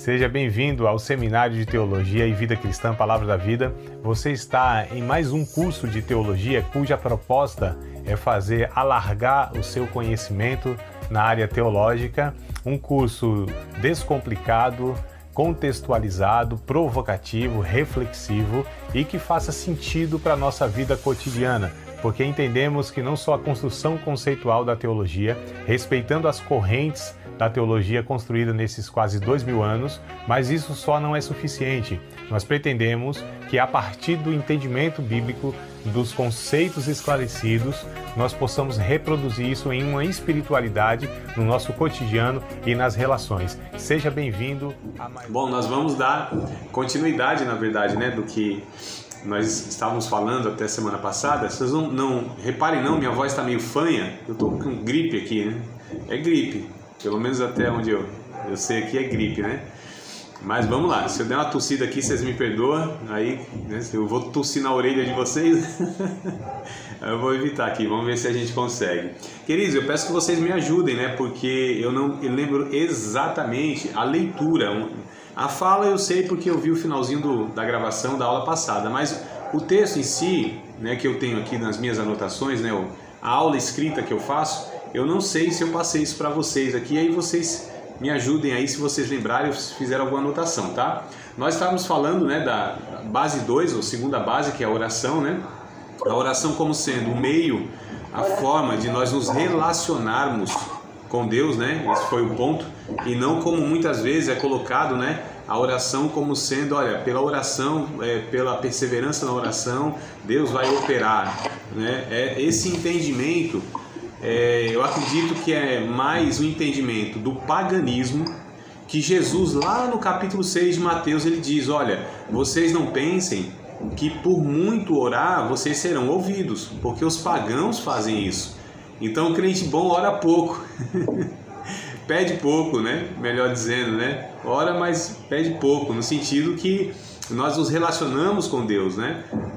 Seja bem-vindo ao Seminário de Teologia e Vida Cristã Palavra da Vida. Você está em mais um curso de teologia cuja proposta é fazer alargar o seu conhecimento na área teológica, um curso descomplicado, contextualizado, provocativo, reflexivo e que faça sentido para a nossa vida cotidiana, porque entendemos que não só a construção conceitual da teologia, respeitando as correntes da teologia construída nesses quase 2000 anos, mas isso só não é suficiente. Nós pretendemos que a partir do entendimento bíblico, dos conceitos esclarecidos, nós possamos reproduzir isso em uma espiritualidade no nosso cotidiano e nas relações. Seja bem-vindo a mais... Bom, nós vamos dar continuidade, na verdade, do que nós estávamos falando até semana passada. Vocês não reparem não, minha voz está meio fanha, eu estou com gripe aqui, né? É gripe, pelo menos até onde eu sei aqui é gripe, né? Mas vamos lá, se eu der uma tossida aqui, vocês me perdoam, aí eu vou tossir na orelha de vocês, eu vou evitar aqui, vamos ver se a gente consegue. Queridos, eu peço que vocês me ajudem, porque eu lembro exatamente a leitura. A fala eu sei porque eu vi o finalzinho da gravação da aula passada, mas o texto em si, que eu tenho aqui nas minhas anotações, a aula escrita que eu faço, eu não sei se eu passei isso para vocês aqui, aí vocês me ajudem aí se vocês lembrarem ou se fizeram alguma anotação, tá? Nós estávamos falando, da base 2, ou segunda base, que é a oração, A oração como sendo o meio, a forma de nós nos relacionarmos com Deus, Esse foi o ponto, e não como muitas vezes é colocado, a oração como sendo, pela oração, pela perseverança na oração, Deus vai operar, Esse entendimento, eu acredito que é mais o entendimento do paganismo, que Jesus lá no capítulo 6 de Mateus ele diz, vocês não pensem que por muito orar vocês serão ouvidos, porque os pagãos fazem isso. Então o crente bom ora pouco, pede pouco, melhor dizendo, ora, mas pede pouco, no sentido que nós nos relacionamos com Deus,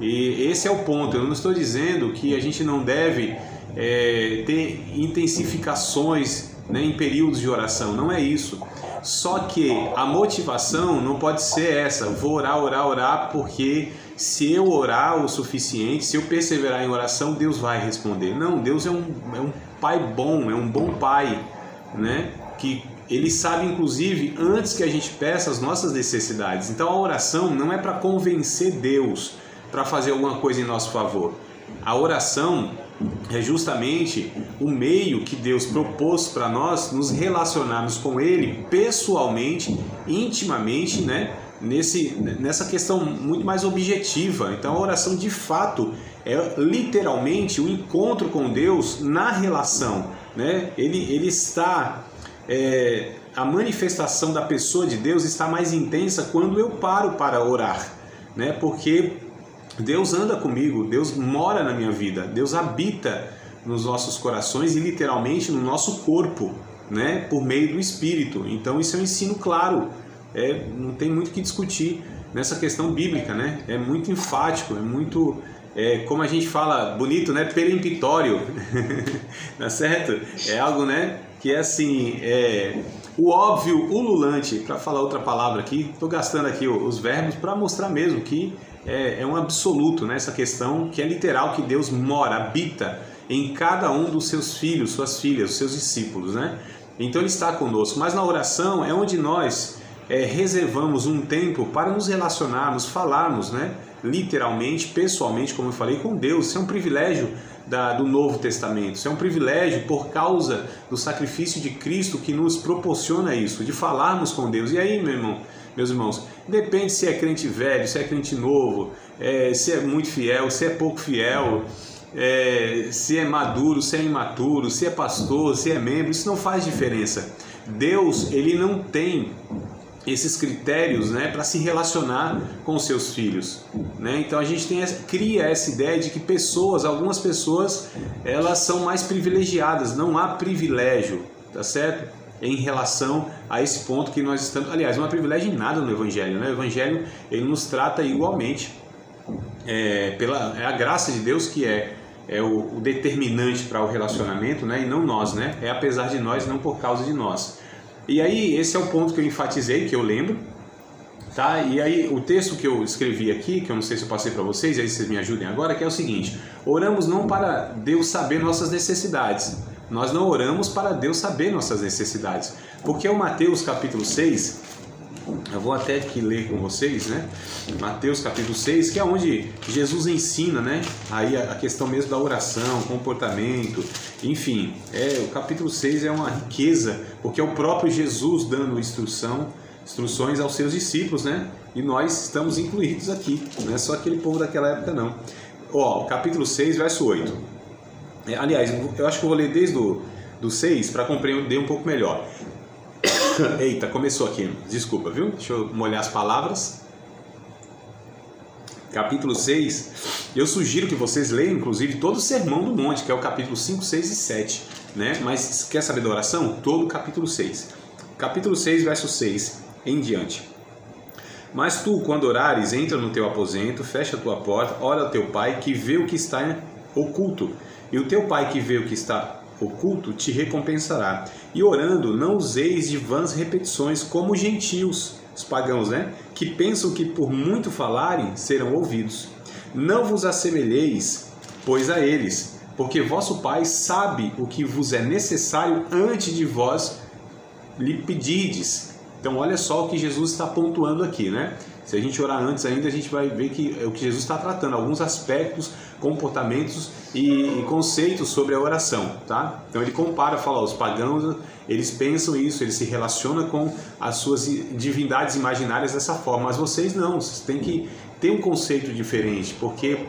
E esse é o ponto. Eu não estou dizendo que a gente não deve ter intensificações em períodos de oração, não é isso. Só que a motivação não pode ser essa, vou orar, porque se eu orar o suficiente, se eu perseverar em oração, Deus vai responder. Não, Deus é um pai bom, é um bom pai, que Ele sabe, inclusive, antes que a gente peça as nossas necessidades. Então a oração não é para convencer Deus, para fazer alguma coisa em nosso favor. A oração é justamente o meio que Deus propôs para nós nos relacionarmos com Ele pessoalmente, intimamente, nessa questão muito mais objetiva. Então a oração de fato é literalmente o encontro com Deus na relação, Ele está... a manifestação da pessoa de Deus está mais intensa quando eu paro para orar, Porque Deus anda comigo, Deus mora na minha vida, Deus habita nos nossos corações e literalmente no nosso corpo, por meio do Espírito. Então isso é um ensino claro, não tem muito o que discutir nessa questão bíblica, É muito enfático, é muito, como a gente fala bonito, peremptório, tá certo? É algo, que é assim, o óbvio ululante, para falar outra palavra aqui, estou gastando aqui os verbos para mostrar mesmo que é um absoluto, essa questão que é literal, que Deus mora, habita em cada um dos seus filhos, suas filhas, os seus discípulos, Então Ele está conosco, mas na oração é onde nós reservamos um tempo para nos relacionarmos, falarmos, literalmente, pessoalmente, como eu falei, com Deus. Isso é um privilégio do Novo Testamento, isso é um privilégio por causa do sacrifício de Cristo que nos proporciona isso, de falarmos com Deus. E aí, meus irmãos, depende se é crente velho, se é crente novo, se é muito fiel, se é pouco fiel, se é maduro, se é imaturo, se é pastor, se é membro, isso não faz diferença. Deus, Ele não tem esses critérios para se relacionar com os seus filhos, Então a gente cria essa ideia de que algumas pessoas, elas são mais privilegiadas, não há privilégio, tá certo? Em relação a esse ponto que nós estamos, aliás, não há privilégio em nada no Evangelho, O Evangelho, ele nos trata igualmente, é a graça de Deus que é o determinante para o relacionamento, e não nós, é apesar de nós, não por causa de nós. E aí, esse é o ponto que eu enfatizei, que eu lembro, tá? E aí, o texto que eu escrevi aqui, que eu não sei se eu passei para vocês, e aí vocês me ajudem agora, que é o seguinte: oramos não para Deus saber nossas necessidades, nós não oramos para Deus saber nossas necessidades, porque o Mateus capítulo 6, eu vou até aqui ler com vocês, né? Mateus capítulo 6, que é onde Jesus ensina, né? Aí a questão mesmo da oração, comportamento, enfim, o capítulo 6 é uma riqueza, porque é o próprio Jesus dando instruções aos seus discípulos, né? E nós estamos incluídos aqui, não é só aquele povo daquela época, não. Ó, capítulo 6, verso 8. Aliás, eu acho que eu vou ler desde do 6 para compreender um pouco melhor. Eita, começou aqui, desculpa, viu? Deixa eu molhar as palavras. Capítulo 6, eu sugiro que vocês leiam, inclusive, todo o Sermão do Monte, que é o capítulo 5, 6 e 7, né? Mas quer saber da oração? Todo o capítulo 6. Capítulo 6, verso 6 em diante. Mas tu, quando orares, entra no teu aposento, fecha a tua porta, ora ao teu pai, que vê o que está oculto, e o teu pai que vê o que está oculto te recompensará. E orando, não useis de vãs repetições como os gentios, os pagãos, né? Que pensam que por muito falarem serão ouvidos. Não vos assemelheis, pois, a eles, porque vosso Pai sabe o que vos é necessário antes de vós lhe pedirdes. Então olha só o que Jesus está pontuando aqui, né? Se a gente orar antes ainda, a gente vai ver que é o que Jesus está tratando, alguns aspectos, comportamentos e conceitos sobre a oração, tá? Então ele compara, fala, os pagãos, eles pensam isso, eles se relacionam com as suas divindades imaginárias dessa forma, mas vocês não, vocês têm que ter um conceito diferente, porque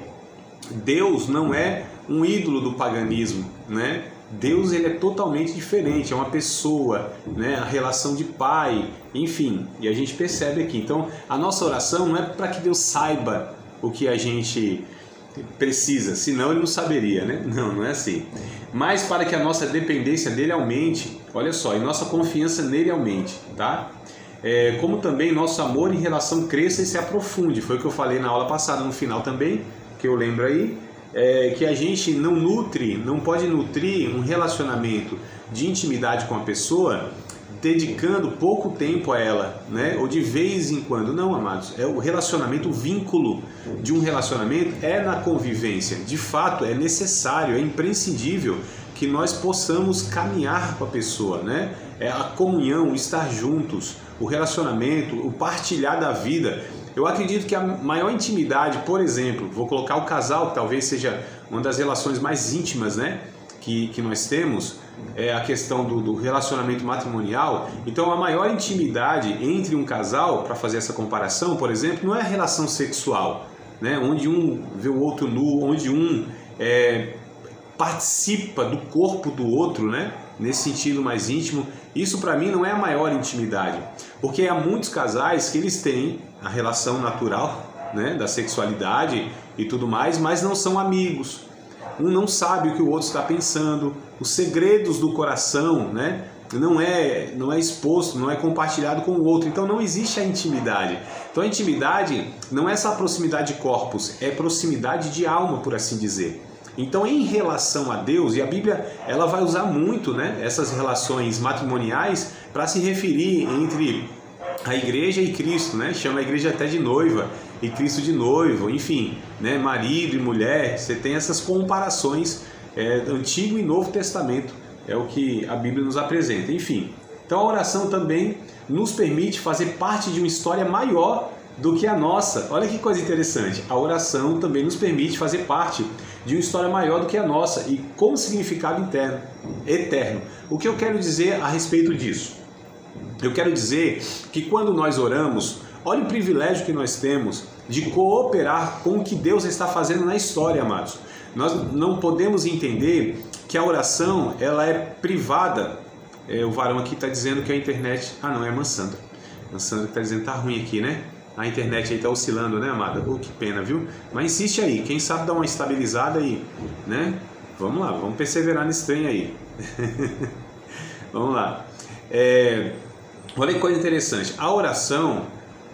Deus não é um ídolo do paganismo, né? Deus, ele é totalmente diferente, é uma pessoa, né? A relação de pai, enfim, e a gente percebe aqui. Então, a nossa oração não é para que Deus saiba o que a gente precisa, senão ele não saberia, né? Não é assim. Mas para que a nossa dependência dele aumente, olha só, e nossa confiança nele aumente, tá? Como também nosso amor em relação cresça e se aprofunde. Foi o que eu falei na aula passada, no final também, que eu lembro aí. Que a gente não pode nutrir um relacionamento de intimidade com a pessoa dedicando pouco tempo a ela, né? Ou de vez em quando. Não, amados, o relacionamento, o vínculo de um relacionamento é na convivência. De fato, é necessário, é imprescindível que nós possamos caminhar com a pessoa, né? A comunhão, estar juntos, o relacionamento, o partilhar da vida. Eu acredito que a maior intimidade, por exemplo, vou colocar o casal, que talvez seja uma das relações mais íntimas, né, que nós temos, é a questão do relacionamento matrimonial. Então, a maior intimidade entre um casal, para fazer essa comparação, por exemplo, não é a relação sexual, né, onde um vê o outro nu, onde um participa do corpo do outro, né, nesse sentido mais íntimo. Isso para mim não é a maior intimidade, porque há muitos casais que eles têm a relação natural, né, da sexualidade e tudo mais, mas não são amigos. Um não sabe o que o outro está pensando, os segredos do coração, né, não é exposto, não é compartilhado com o outro. Então não existe a intimidade. Então a intimidade não é essa proximidade de corpos, é proximidade de alma, por assim dizer. Então, em relação a Deus, e a Bíblia ela vai usar muito, né, essas relações matrimoniais para se referir entre a igreja e Cristo, né? Chama a igreja até de noiva e Cristo de noivo, enfim, né? Marido e mulher. Você tem essas comparações Antigo e Novo Testamento, é o que a Bíblia nos apresenta. Enfim, então a oração também nos permite fazer parte de uma história maior do que a nossa. Olha que coisa interessante, a oração também nos permite fazer parte de uma história maior do que a nossa e com significado eterno. O que eu quero dizer a respeito disso? Eu quero dizer que quando nós oramos, olha o privilégio que nós temos de cooperar com o que Deus está fazendo na história, amados. Nós não podemos entender que a oração ela é privada. O varão aqui está dizendo que a internet... Ah, não, é a irmã Sandra. A irmã Sandra está dizendo que está ruim aqui, né? A internet aí está oscilando, né, amada? Que pena, viu? Mas insiste aí, quem sabe dar uma estabilizada aí, né? Vamos lá, vamos perseverar nesse trem aí. Vamos lá. Olha que coisa interessante. A oração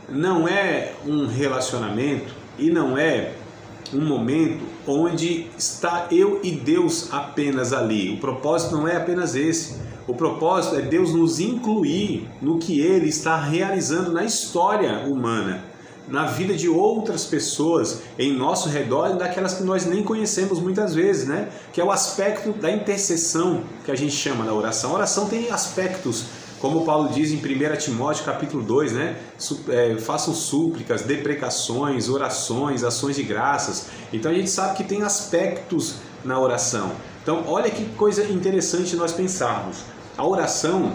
não é um relacionamento e não é um momento onde está eu e Deus apenas ali. O propósito não é apenas esse. O propósito é Deus nos incluir no que Ele está realizando na história humana, na vida de outras pessoas em nosso redor e daquelas que nós nem conhecemos muitas vezes, né? Que é o aspecto da intercessão que a gente chama da oração. A oração tem aspectos, como Paulo diz em 1 Timóteo capítulo 2, né? Façam súplicas, deprecações, orações, ações de graças. Então a gente sabe que tem aspectos na oração. Então olha que coisa interessante nós pensarmos. A oração,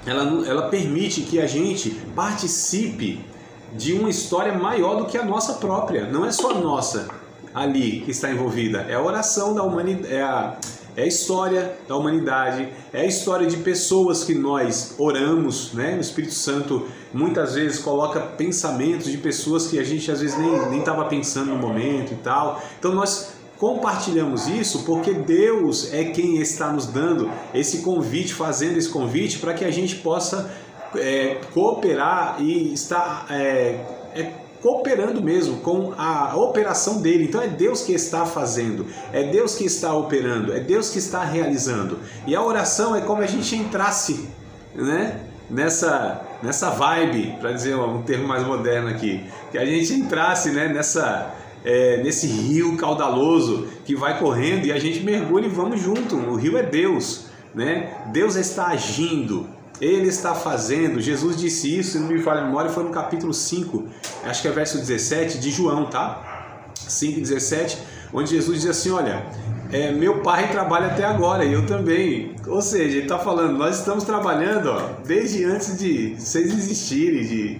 ela permite que a gente participe de uma história maior do que a nossa própria. Não é só a nossa ali que está envolvida. É a oração da humanidade, é a história da humanidade, é a história de pessoas que nós oramos, né? O Espírito Santo muitas vezes coloca pensamentos de pessoas que a gente às vezes nem estava pensando no momento e tal. Então nós compartilhamos isso porque Deus é quem está nos dando esse convite, fazendo esse convite para que a gente possa cooperar e estar cooperando mesmo com a operação dele. Então é Deus que está fazendo, é Deus que está operando, é Deus que está realizando. E a oração é como a gente entrasse, né, nessa vibe, para dizer um termo mais moderno aqui, que a gente entrasse, né, nesse rio caudaloso que vai correndo e a gente mergulha e vamos junto. O rio é Deus, né? Deus está agindo, Ele está fazendo. Jesus disse isso, se não me falha a memória, foi no capítulo 5, acho que é verso 17 de João, tá? 5:17, onde Jesus diz assim, olha, meu Pai trabalha até agora e eu também. Ou seja, Ele está falando, nós estamos trabalhando, ó, desde antes de vocês existirem,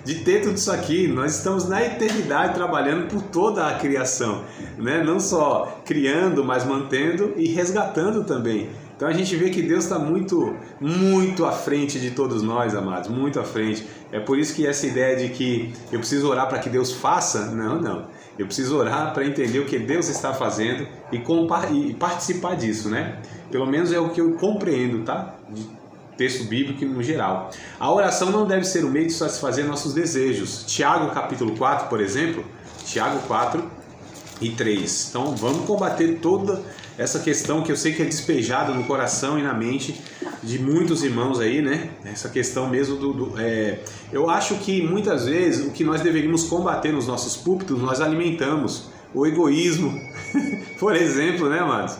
de ter tudo isso aqui. Nós estamos na eternidade trabalhando por toda a criação, né? Não só criando, mas mantendo e resgatando também. Então a gente vê que Deus está muito, muito à frente de todos nós, amados, muito à frente. É por isso que essa ideia de que eu preciso orar para que Deus faça, não. Eu preciso orar para entender o que Deus está fazendo e participar disso, né? Pelo menos é o que eu compreendo, tá? De texto bíblico no geral. A oração não deve ser o meio de satisfazer nossos desejos. Tiago capítulo 4, por exemplo, Tiago 4:3. Então vamos combater toda essa questão que eu sei que é despejada no coração e na mente de muitos irmãos aí, né? Essa questão mesmo eu acho que muitas vezes o que nós deveríamos combater nos nossos púlpitos, nós alimentamos o egoísmo, por exemplo, né, amados?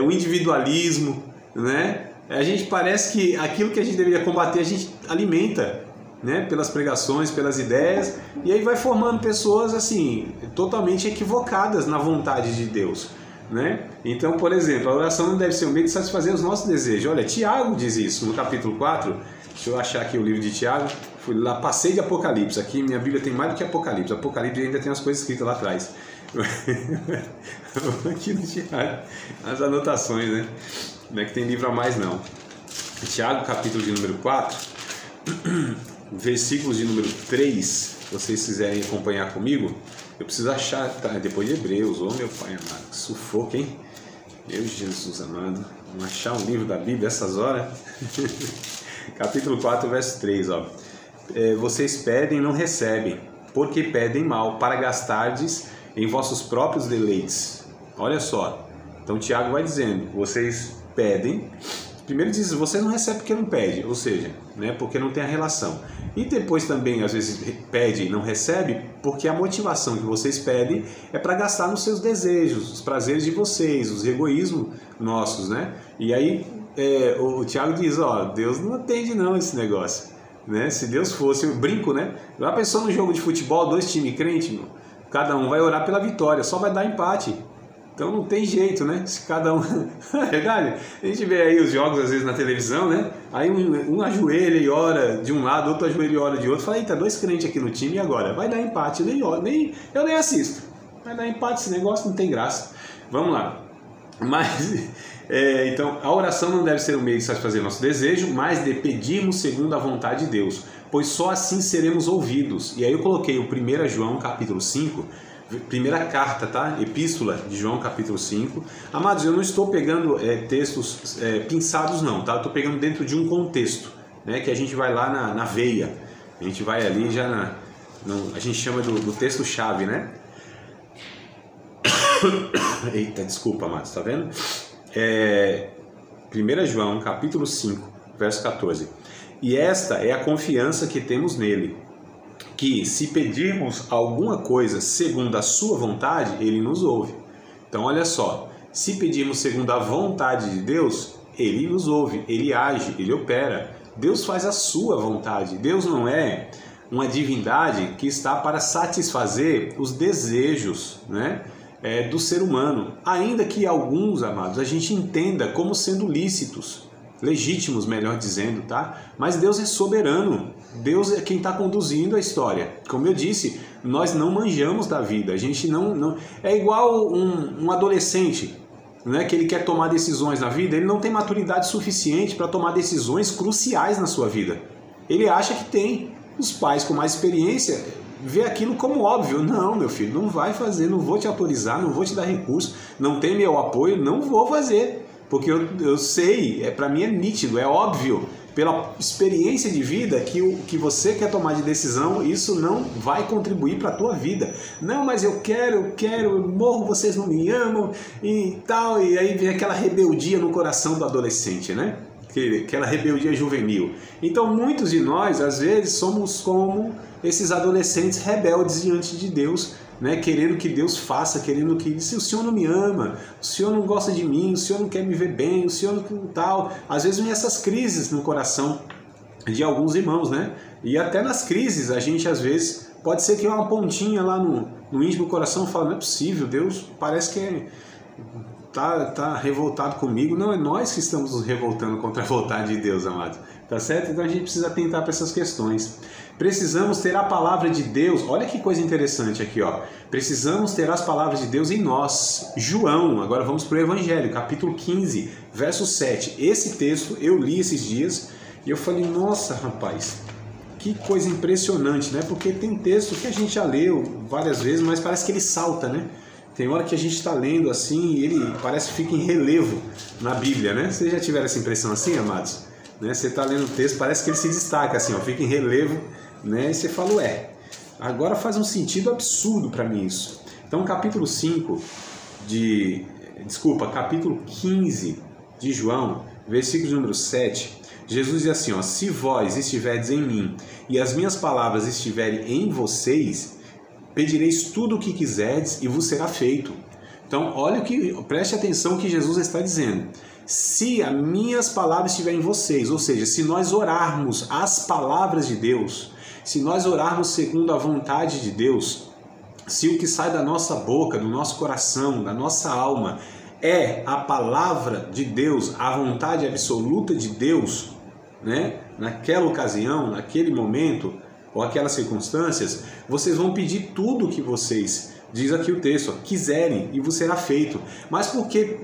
O individualismo, né? A gente parece que aquilo que a gente deveria combater, a gente alimenta, né? Pelas pregações, pelas ideias, e aí vai formando pessoas assim, totalmente equivocadas na vontade de Deus, né? Então, por exemplo, a oração não deve ser um meio de satisfazer os nossos desejos. Olha, Tiago diz isso no capítulo 4. Deixa eu achar aqui o livro de Tiago. Fui lá, passei de Apocalipse. Aqui minha Bíblia tem mais do que Apocalipse. Apocalipse ainda tem umas coisas escritas lá atrás. Aqui no Tiago, as anotações, né? Não é que tem livro a mais, não. Tiago, capítulo de número 4, versículos de número 3, se vocês quiserem acompanhar comigo. Eu preciso achar, tá, depois de Hebreus, meu pai amado, que sufoco, hein? Meu Jesus amado, vamos achar um livro da Bíblia essas horas? Capítulo 4, verso 3, ó. Vocês pedem e não recebem, porque pedem mal, para gastardes em vossos próprios deleites. Olha só, então Tiago vai dizendo, vocês pedem, primeiro diz, você não recebe porque não pede, ou seja, né, porque não tem a relação. E depois também, às vezes, pede e não recebe, porque a motivação que vocês pedem é para gastar nos seus desejos, os prazeres de vocês, os egoísmos nossos, né? E aí o Tiago diz, ó, Deus não atende não esse negócio, né? Se Deus fosse, eu brinco, né? Já pensou no jogo de futebol, 2 times crentes, meu? Cada um vai orar pela vitória, só vai dar empate. Então não tem jeito, né? Se cada um... É verdade? A gente vê aí os jogos às vezes na televisão, né? Aí um ajoelha e ora de um lado, outro ajoelha e ora de outro. Fala, eita, 2 crentes aqui no time e agora? Vai dar empate. Eu nem assisto. Vai dar empate, esse negócio não tem graça. Vamos lá. Mas, então, a oração não deve ser um meio de satisfazer nosso desejo, mas de pedirmos segundo a vontade de Deus, pois só assim seremos ouvidos. E aí eu coloquei o 1 João capítulo 5, primeira carta, tá? Epístola de João, capítulo 5. Amados, eu não estou pegando textos pinçados, não, tá? Eu estou pegando dentro de um contexto, né? Que a gente vai lá na veia. A gente vai ali já a gente chama do texto-chave, né? Eita, desculpa, amados, tá vendo? 1 João, capítulo 5, verso 14. E esta é a confiança que temos nele, que se pedirmos alguma coisa segundo a sua vontade, ele nos ouve. Então, olha só, se pedirmos segundo a vontade de Deus, ele nos ouve, ele age, ele opera. Deus faz a sua vontade. Deus não é uma divindade que está para satisfazer os desejos, né, do ser humano. Ainda que alguns, amados, a gente entenda como sendo lícitos, legítimos, melhor dizendo, tá? Mas Deus é soberano. Deus é quem está conduzindo a história. Como eu disse, nós não manjamos da vida. A gente não... É igual um adolescente, né, que ele quer tomar decisões na vida, ele não tem maturidade suficiente para tomar decisões cruciais na sua vida. Ele acha que tem. Os pais com mais experiência vê aquilo como óbvio. Não, meu filho, não vai fazer, não vou te autorizar, não vou te dar recurso, não tem meu apoio, não vou fazer. Porque eu sei, para mim é nítido, é óbvio, pela experiência de vida, que o que você quer tomar de decisão, isso não vai contribuir para a tua vida. Não, mas eu quero, eu morro, vocês não me amam e tal. E aí vem aquela rebeldia no coração do adolescente, né? Aquela rebeldia juvenil. Então muitos de nós, às vezes, somos como esses adolescentes rebeldes diante de Deus, né, querendo que Deus faça, querendo que... Se o Senhor não me ama, o Senhor não gosta de mim, o Senhor não quer me ver bem, o Senhor não tal... Às vezes vem essas crises no coração de alguns irmãos, né? E até nas crises a gente, às vezes, pode ser que uma pontinha lá no íntimo do coração fala, não é possível, Deus parece que tá revoltado comigo. Não, é nós que estamos nos revoltando contra a vontade de Deus, amado. Tá certo? Então a gente precisa atentar para essas questões. Precisamos ter a palavra de Deus. Olha que coisa interessante aqui, ó. Precisamos ter as palavras de Deus em nós. João, agora vamos para o Evangelho, capítulo 15, verso 7. Esse texto eu li esses dias e eu falei, nossa, rapaz, que coisa impressionante, né? Porque tem texto que a gente já leu várias vezes, mas parece que ele salta, né? Tem hora que a gente está lendo assim e ele parece que fica em relevo na Bíblia, né? Vocês já tiveram essa impressão assim, amados? Né? Você está lendo o texto, parece que ele se destaca assim, ó, fica em relevo, né? E você fala, ué, agora faz um sentido absurdo para mim isso. Então, capítulo 15 de João, versículo número 7, Jesus diz assim, ó, se vós estiverdes em mim e as minhas palavras estiverem em vocês, pedireis tudo o que quiserdes e vos será feito. Então, olha preste atenção que Jesus está dizendo. Se as minhas palavras estiverem em vocês, ou seja, se nós orarmos as palavras de Deus, se nós orarmos segundo a vontade de Deus, se o que sai da nossa boca, do nosso coração, da nossa alma, é a palavra de Deus, a vontade absoluta de Deus, né? Naquela ocasião, naquele momento, ou aquelas circunstâncias, vocês vão pedir tudo o que vocês, diz aqui o texto, quiserem e vos será feito. Mas por que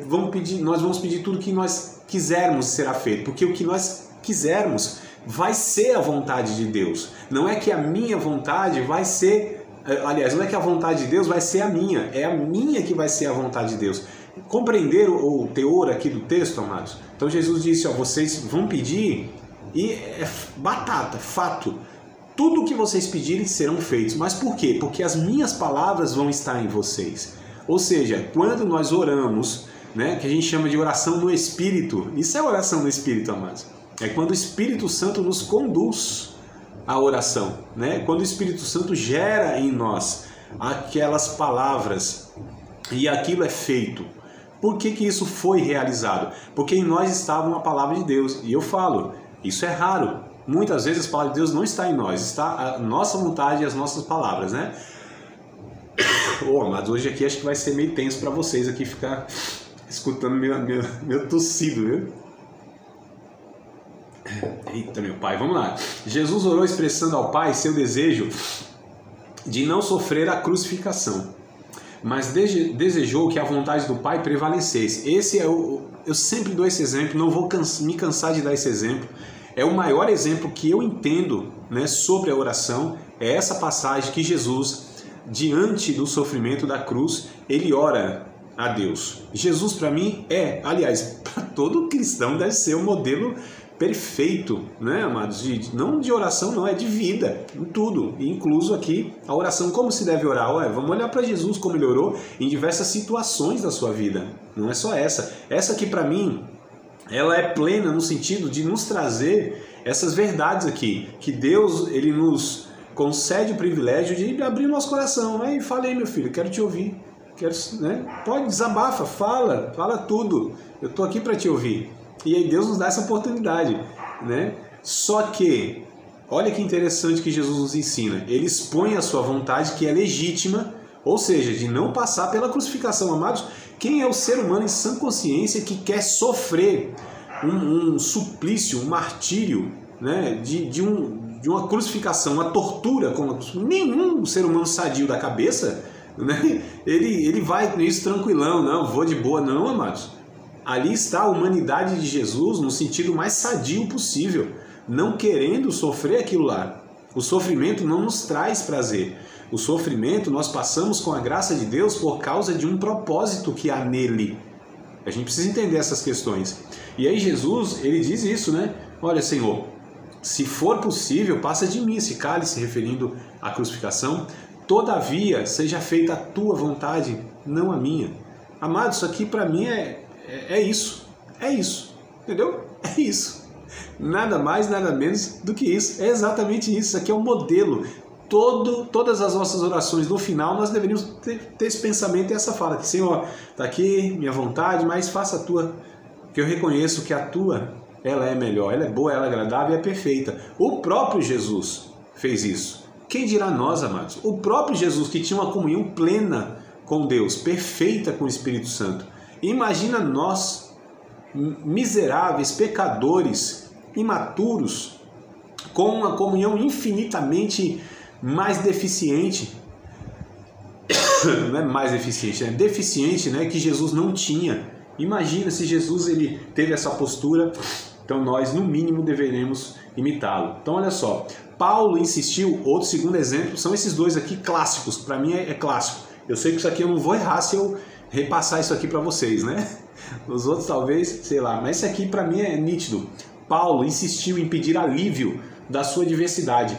nós vamos pedir tudo o que nós quisermos será feito? Porque o que nós quisermos vai ser a vontade de Deus. Não é que a minha vontade vai ser... Aliás, não é que a vontade de Deus vai ser a minha, é a minha que vai ser a vontade de Deus. Compreender o teor aqui do texto, amados? Então Jesus disse, ó, vocês vão pedir e é batata, fato. Tudo o que vocês pedirem serão feitos. Mas por quê? Porque as minhas palavras vão estar em vocês. Ou seja, quando nós oramos, né, que a gente chama de oração no Espírito, isso é oração no Espírito, amados. É quando o Espírito Santo nos conduz à oração, né? Quando o Espírito Santo gera em nós aquelas palavras e aquilo é feito. Por que isso foi realizado? Porque em nós estava a palavra de Deus. E eu falo, isso é raro. Muitas vezes a palavra de Deus não está em nós, está a nossa vontade e as nossas palavras, né? Mas hoje aqui acho que vai ser meio tenso para vocês aqui ficar escutando meu tossido, viu? Eita, meu pai, vamos lá. Jesus orou expressando ao Pai seu desejo de não sofrer a crucificação, mas desejou que a vontade do Pai prevalecesse. Eu sempre dou esse exemplo, não vou me cansar de dar esse exemplo. É o maior exemplo que eu entendo, né, sobre a oração, é essa passagem que Jesus, diante do sofrimento da cruz, ele ora a Deus. Jesus, para mim, aliás, para todo cristão deve ser o modelo perfeito, né, amados? Não de oração, não, é de vida, em tudo, incluso aqui a oração. Como se deve orar? Ué, vamos olhar para Jesus, como ele orou em diversas situações da sua vida. Não é só essa. Essa aqui, para mim, ela é plena no sentido de nos trazer essas verdades aqui, que Deus, ele nos concede o privilégio de abrir o nosso coração, né? E fala aí, meu filho, quero te ouvir. Né? Pode, desabafa, fala tudo. Eu estou aqui para te ouvir. E aí Deus nos dá essa oportunidade, né? Só que, olha que interessante que Jesus nos ensina. Ele expõe a sua vontade, que é legítima, ou seja, de não passar pela crucificação. Amados, quem é o ser humano em sã consciência que quer sofrer um suplício, um martírio, né? de uma crucificação, uma tortura? Nenhum ser humano sadio da cabeça, né? Ele vai nisso tranquilão, não, vou de boa, não, amados. Ali está a humanidade de Jesus no sentido mais sadio possível, não querendo sofrer aquilo lá. O sofrimento não nos traz prazer. O sofrimento nós passamos com a graça de Deus por causa de um propósito que há nele. A gente precisa entender essas questões. E aí Jesus, ele diz isso, né? Olha, Senhor, se for possível, passa de mim esse cálice, referindo à crucificação. Todavia, seja feita a tua vontade, não a minha. Amado, isso aqui para mim é isso, entendeu? É isso, nada mais, nada menos do que isso, é exatamente isso. Isso aqui é um modelo. Todas as nossas orações, no final, nós deveríamos ter esse pensamento e essa fala, que Senhor, está aqui minha vontade, mas faça a tua, que eu reconheço que a tua, ela é melhor, ela é boa, ela é agradável e é perfeita. O próprio Jesus fez isso. Quem dirá nós, amados? O próprio Jesus, que tinha uma comunhão plena com Deus, perfeita com o Espírito Santo. Imagina nós, miseráveis, pecadores, imaturos, com uma comunhão infinitamente mais deficiente, não é mais deficiente, é deficiente, né, que Jesus não tinha. Imagina se Jesus ele teve essa postura, então nós no mínimo deveremos imitá-lo. Então olha só, Paulo insistiu, outro segundo exemplo, são esses dois aqui clássicos, para mim é clássico. Eu sei que isso aqui eu não vou errar se eu repassar isso aqui para vocês, né? Os outros talvez, sei lá, mas esse aqui para mim é nítido. Paulo insistiu em pedir alívio da sua diversidade.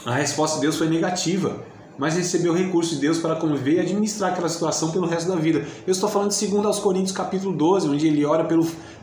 A resposta de Deus foi negativa, mas recebeu recurso de Deus para conviver e administrar aquela situação pelo resto da vida. Eu estou falando de 2 aos Coríntios capítulo 12, onde ele ora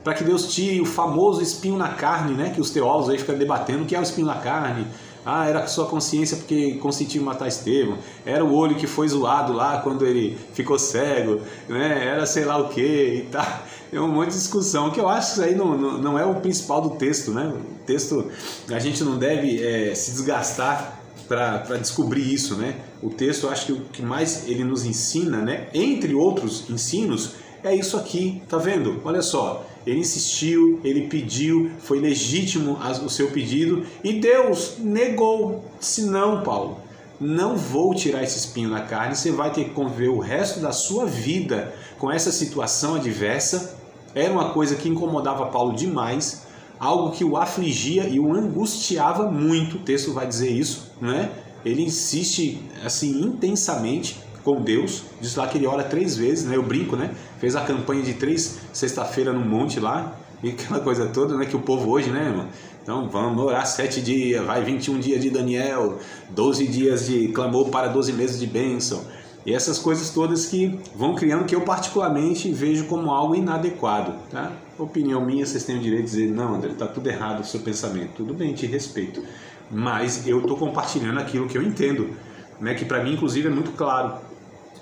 para que Deus tire o famoso espinho na carne, né? Que os teólogos aí ficam debatendo o que é o espinho na carne. Ah, era a sua consciência porque consentiu matar Estevão. Era o olho que foi zoado lá quando ele ficou cego, né? Era sei lá o que e tal. É um monte de discussão, que eu acho que isso aí não é o principal do texto, né? O texto, a gente não deve se desgastar para descobrir isso, né? O texto, eu acho que o que mais ele nos ensina, né? Entre outros ensinos, é isso aqui, tá vendo? Olha só, ele insistiu, ele pediu, foi legítimo o seu pedido e Deus negou. Disse, não, Paulo, não vou tirar esse espinho na carne, você vai ter que conviver o resto da sua vida com essa situação adversa. Era uma coisa que incomodava Paulo demais, algo que o afligia e o angustiava muito, o texto vai dizer isso, né? Ele insiste assim intensamente com Deus, diz lá que ele ora 3 vezes, né? Eu brinco, né? Fez a campanha de 3 sexta-feira no monte lá, e aquela coisa toda, né? Que o povo hoje, né, irmão? Então vamos orar 7 dias, vai 21 dias de Daniel, 12 dias de clamor para 12 meses de bênção. E essas coisas todas que vão criando, que eu particularmente vejo como algo inadequado, tá? Opinião minha, vocês têm o direito de dizer, não, André, tá tudo errado o seu pensamento. Tudo bem, te respeito. Mas eu tô compartilhando aquilo que eu entendo, né? Que para mim, inclusive, é muito claro.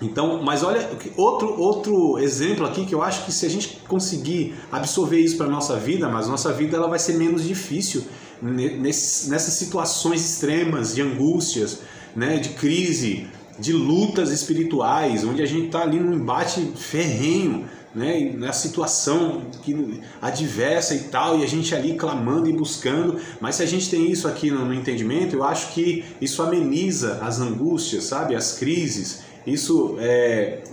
Então, mas olha, outro exemplo aqui que eu acho que se a gente conseguir absorver isso para a nossa vida, mas nossa vida ela vai ser menos difícil nessas situações extremas de angústias, né, de crise, de lutas espirituais, onde a gente está ali num embate ferrenho, né, na situação adversa e tal, e a gente ali clamando e buscando. Mas se a gente tem isso aqui no entendimento, eu acho que isso ameniza as angústias, sabe, as crises. Isso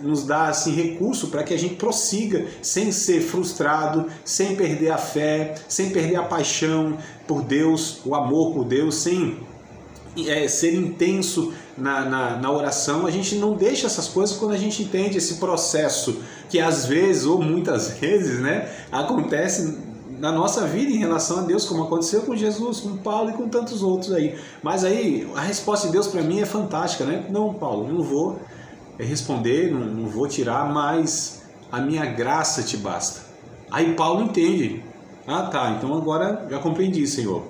nos dá assim, recurso para que a gente prossiga sem ser frustrado, sem perder a fé, sem perder a paixão por Deus, o amor por Deus, sem ser intenso na oração. A gente não deixa essas coisas quando a gente entende esse processo que às vezes, ou muitas vezes, né, acontece na nossa vida em relação a Deus, como aconteceu com Jesus, com Paulo e com tantos outros aí. Mas aí a resposta de Deus para mim é fantástica, né? Não, Paulo, não vou responder, não vou tirar, mas a minha graça te basta. Aí Paulo entende. Ah, tá, então agora já compreendi, Senhor.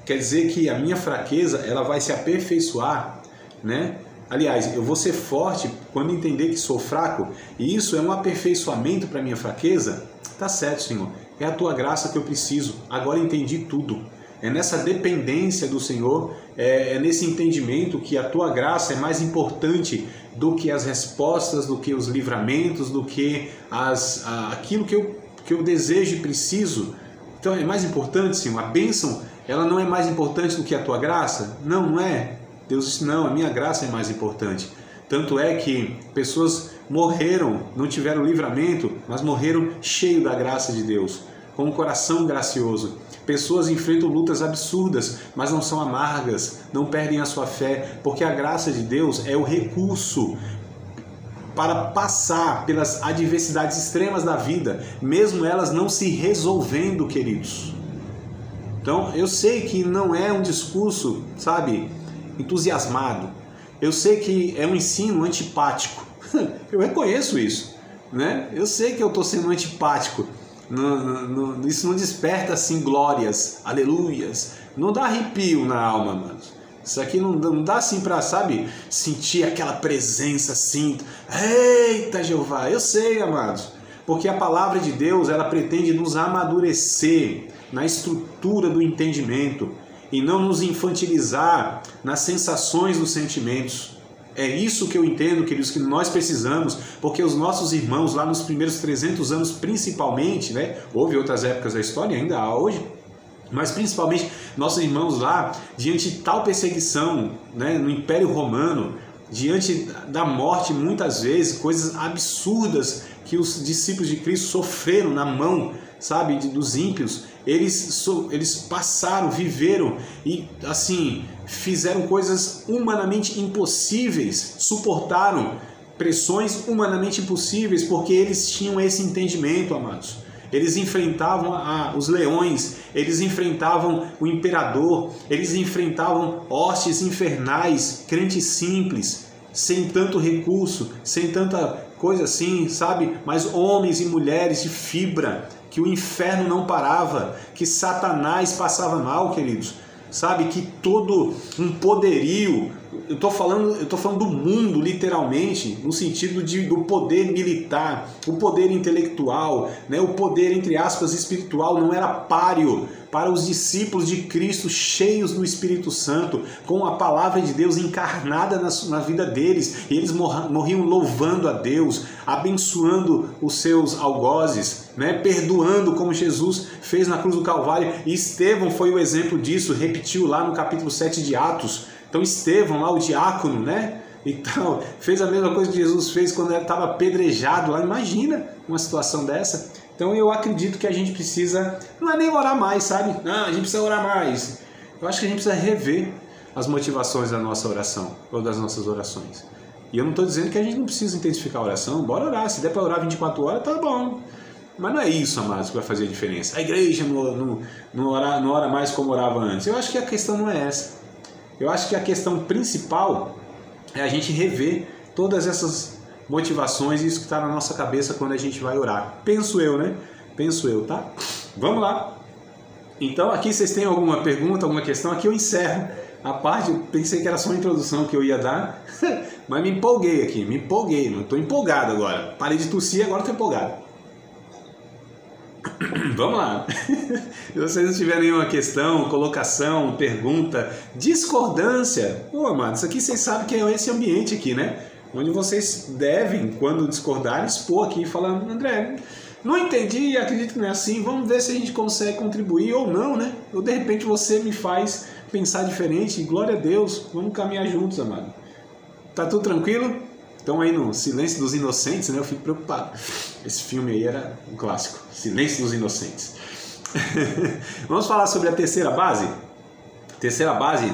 Quer dizer que a minha fraqueza, ela vai se aperfeiçoar, né? Aliás, eu vou ser forte quando entender que sou fraco, e isso é um aperfeiçoamento para a minha fraqueza. Tá certo, Senhor. É a tua graça que eu preciso. Agora entendi tudo. É nessa dependência do Senhor, é nesse entendimento que a tua graça é mais importante do que as respostas, do que os livramentos, do que aquilo que eu desejo e preciso. Então é mais importante, Senhor. A bênção, ela não é mais importante do que a tua graça? Não, não é. Deus disse, não, a minha graça é mais importante. Tanto é que pessoas morreram, não tiveram livramento, mas morreram cheio da graça de Deus, com um coração gracioso. Pessoas enfrentam lutas absurdas, mas não são amargas, não perdem a sua fé, porque a graça de Deus é o recurso para passar pelas adversidades extremas da vida, mesmo elas não se resolvendo, queridos. Então, eu sei que não é um discurso, sabe, entusiasmado. Eu sei que é um ensino antipático. Eu reconheço isso, né? Eu sei que eu estou sendo antipático. Isso não desperta assim glórias, aleluias. Não dá arrepio na alma, mano. Isso aqui não dá assim para, sabe, sentir aquela presença assim. Eita, Jeová! Eu sei, amados. Porque a palavra de Deus, ela pretende nos amadurecer na estrutura do entendimento e não nos infantilizar nas sensações dos sentimentos. É isso que eu entendo, queridos, que nós precisamos, porque os nossos irmãos lá nos primeiros 300 anos principalmente, né, houve outras épocas da história, ainda há hoje, mas principalmente nossos irmãos lá, diante de tal perseguição, né, no Império Romano, diante da morte muitas vezes, coisas absurdas que os discípulos de Cristo sofreram na mão, sabe, dos ímpios, eles passaram, viveram e assim fizeram coisas humanamente impossíveis, suportaram pressões humanamente impossíveis, porque eles tinham esse entendimento, amados. Eles enfrentavam os leões, eles enfrentavam o imperador, eles enfrentavam hostes infernais, crentes simples, sem tanto recurso, sem tanta coisa assim, sabe? Mas homens e mulheres de fibra, que o inferno não parava, que Satanás passava mal, queridos. Sabe, que todo um poderio, eu tô falando do mundo, literalmente, no sentido do poder militar, o poder intelectual, né, o poder, entre aspas, espiritual, não era páreo para os discípulos de Cristo, cheios do Espírito Santo, com a palavra de Deus encarnada na vida deles, e eles morriam louvando a Deus, abençoando os seus algozes, né, perdoando como Jesus fez na cruz do Calvário. E Estevão foi o exemplo disso, repetiu lá no capítulo 7 de Atos. Então Estevão, lá o diácono, né, então, fez a mesma coisa que Jesus fez quando ele estava apedrejado lá. Imagina uma situação dessa. Então eu acredito que a gente precisa, não é nem orar mais, sabe? Não, a gente precisa orar mais. Eu acho que a gente precisa rever as motivações da nossa oração, ou das nossas orações. E eu não estou dizendo que a gente não precisa intensificar a oração, bora orar. Se der para orar 24 horas, tá bom. Mas não é isso, amados, que vai fazer a diferença. A igreja não ora mais como orava antes. Eu acho que a questão não é essa. Eu acho que a questão principal é a gente rever todas essas motivações e isso que está na nossa cabeça quando a gente vai orar. Penso eu, né? Penso eu, tá? Vamos lá. Então, aqui vocês têm alguma pergunta, alguma questão? Aqui eu encerro a parte. Eu pensei que era só uma introdução que eu ia dar, mas me empolguei aqui, estou empolgado agora. Parei de tossir, agora estou empolgado. Vamos lá. Se vocês não tiverem nenhuma questão, colocação, pergunta, discordância, pô, amado, isso aqui vocês sabem que é esse ambiente aqui, né? Onde vocês devem, quando discordarem, expor aqui e falar: André, não entendi, acredito que não é assim, vamos ver se a gente consegue contribuir ou não, né? Ou de repente você me faz pensar diferente, glória a Deus, vamos caminhar juntos, amado. Tá tudo tranquilo? Estão aí no Silêncio dos Inocentes, né? Eu fico preocupado. Esse filme aí era um clássico. Silêncio dos Inocentes. Vamos falar sobre a terceira base? Terceira base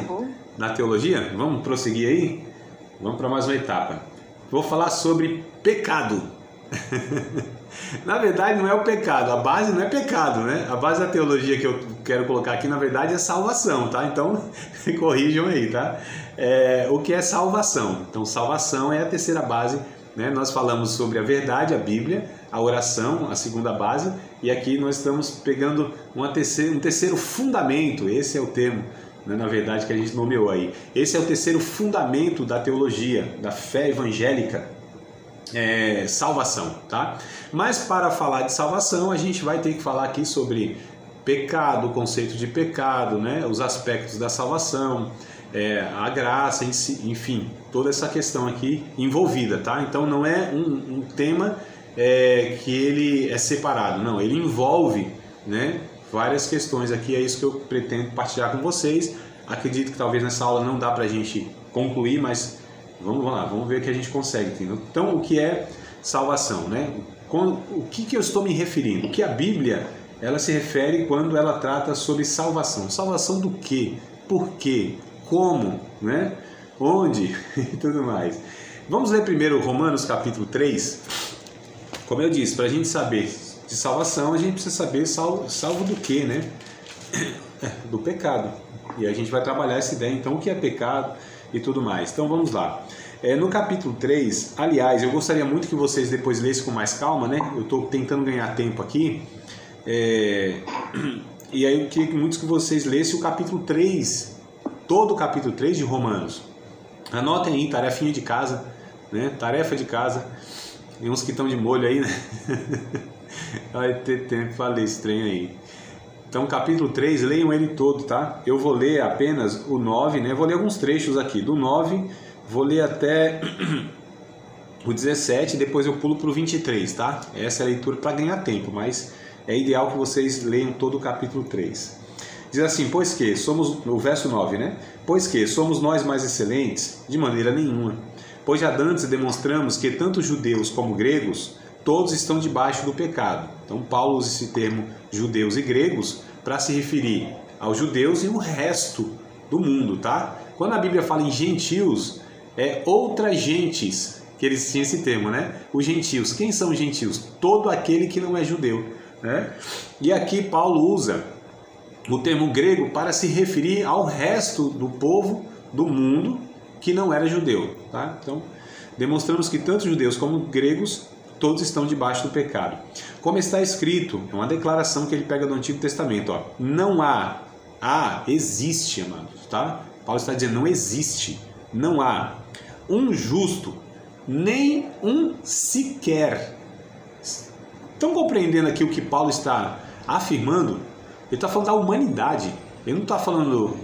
na teologia? Vamos prosseguir aí? Vamos para mais uma etapa. Vou falar sobre pecado. Na verdade, não é o pecado, a base não é pecado, né? A base da teologia que eu quero colocar aqui, na verdade, é salvação, tá? Então, corrijam aí, tá? O que é salvação? Então, salvação é a terceira base, né? Nós falamos sobre a verdade, a Bíblia, a oração, a segunda base, e aqui nós estamos pegando um terceiro fundamento, esse é o termo, né, na verdade, que a gente nomeou aí. Esse é o terceiro fundamento da teologia, da fé evangélica, salvação, tá? Mas para falar de salvação, a gente vai ter que falar aqui sobre pecado, o conceito de pecado, né? Os aspectos da salvação, a graça, enfim, toda essa questão aqui envolvida, tá? Então não é um tema que ele é separado, não, ele envolve, né, várias questões aqui, é isso que eu pretendo partilhar com vocês. Acredito que talvez nessa aula não dá pra gente concluir, mas vamos lá, vamos ver o que a gente consegue, entendeu? Então, o que é salvação, né? O que eu estou me referindo? O que a Bíblia, ela se refere quando ela trata sobre salvação? Salvação do quê? Por quê? Como? Né? Onde? E tudo mais. Vamos ler primeiro Romanos capítulo 3. Como eu disse, para a gente saber de salvação, a gente precisa saber salvo do quê, né? Do pecado. E a gente vai trabalhar essa ideia, então, o que é pecado e tudo mais. Então vamos lá. No capítulo 3, aliás, eu gostaria muito que vocês depois lessem com mais calma, né? Eu estou tentando ganhar tempo aqui. E aí eu queria que muitos que vocês lessem o capítulo 3, todo o capítulo 3 de Romanos. Anotem aí, tarefinha de casa, né? Tarefa de casa. Tem uns que estão de molho aí, né? Vai ter tempo para ler esse trem aí. Então, capítulo 3, leiam ele todo, tá? Eu vou ler apenas o 9, né? Vou ler alguns trechos aqui. Do 9, vou ler até o 17, depois eu pulo para o 23, tá? Essa é a leitura para ganhar tempo, mas é ideal que vocês leiam todo o capítulo 3. Diz assim, pois que somos, o verso 9, né? Pois que somos nós mais excelentes? De maneira nenhuma. Pois já dantes demonstramos que tanto judeus como gregos, todos estão debaixo do pecado. Então Paulo usa esse termo judeus e gregos para se referir aos judeus e o resto do mundo, tá? Quando a Bíblia fala em gentios, é outras gentes, que eles tinham esse termo, né? Os gentios. Quem são os gentios? Todo aquele que não é judeu, né? E aqui Paulo usa o termo grego para se referir ao resto do povo do mundo que não era judeu, tá? Então, demonstramos que tanto judeus como gregos, todos estão debaixo do pecado. Como está escrito, é uma declaração que ele pega do Antigo Testamento, ó, não há, existe, amados, tá? Paulo está dizendo, não existe, não há um justo, nem um sequer. Estão compreendendo aqui o que Paulo está afirmando? Ele está falando da humanidade, ele não está falando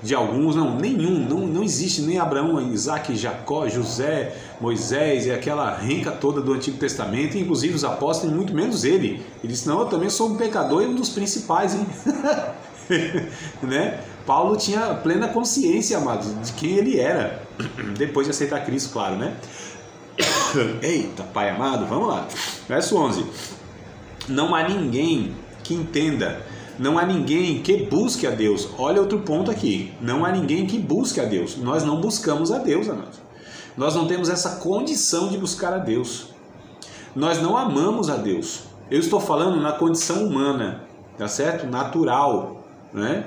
de alguns, não, nenhum, não existe nem Abraão, Isaac, Jacó, José, Moisés e aquela renca toda do Antigo Testamento, inclusive os apóstolos, muito menos ele. Ele disse, não, eu também sou um pecador e um dos principais, hein? Né? Paulo tinha plena consciência, amados, de quem ele era, depois de aceitar Cristo, claro, né? Eita, Pai amado, vamos lá. Verso 11. Não há ninguém que entenda, não há ninguém que busque a Deus. Olha outro ponto aqui. Não há ninguém que busque a Deus. Nós não buscamos a Deus, amados. Nós não temos essa condição de buscar a Deus. Nós não amamos a Deus. Eu estou falando na condição humana, tá certo? Natural, né?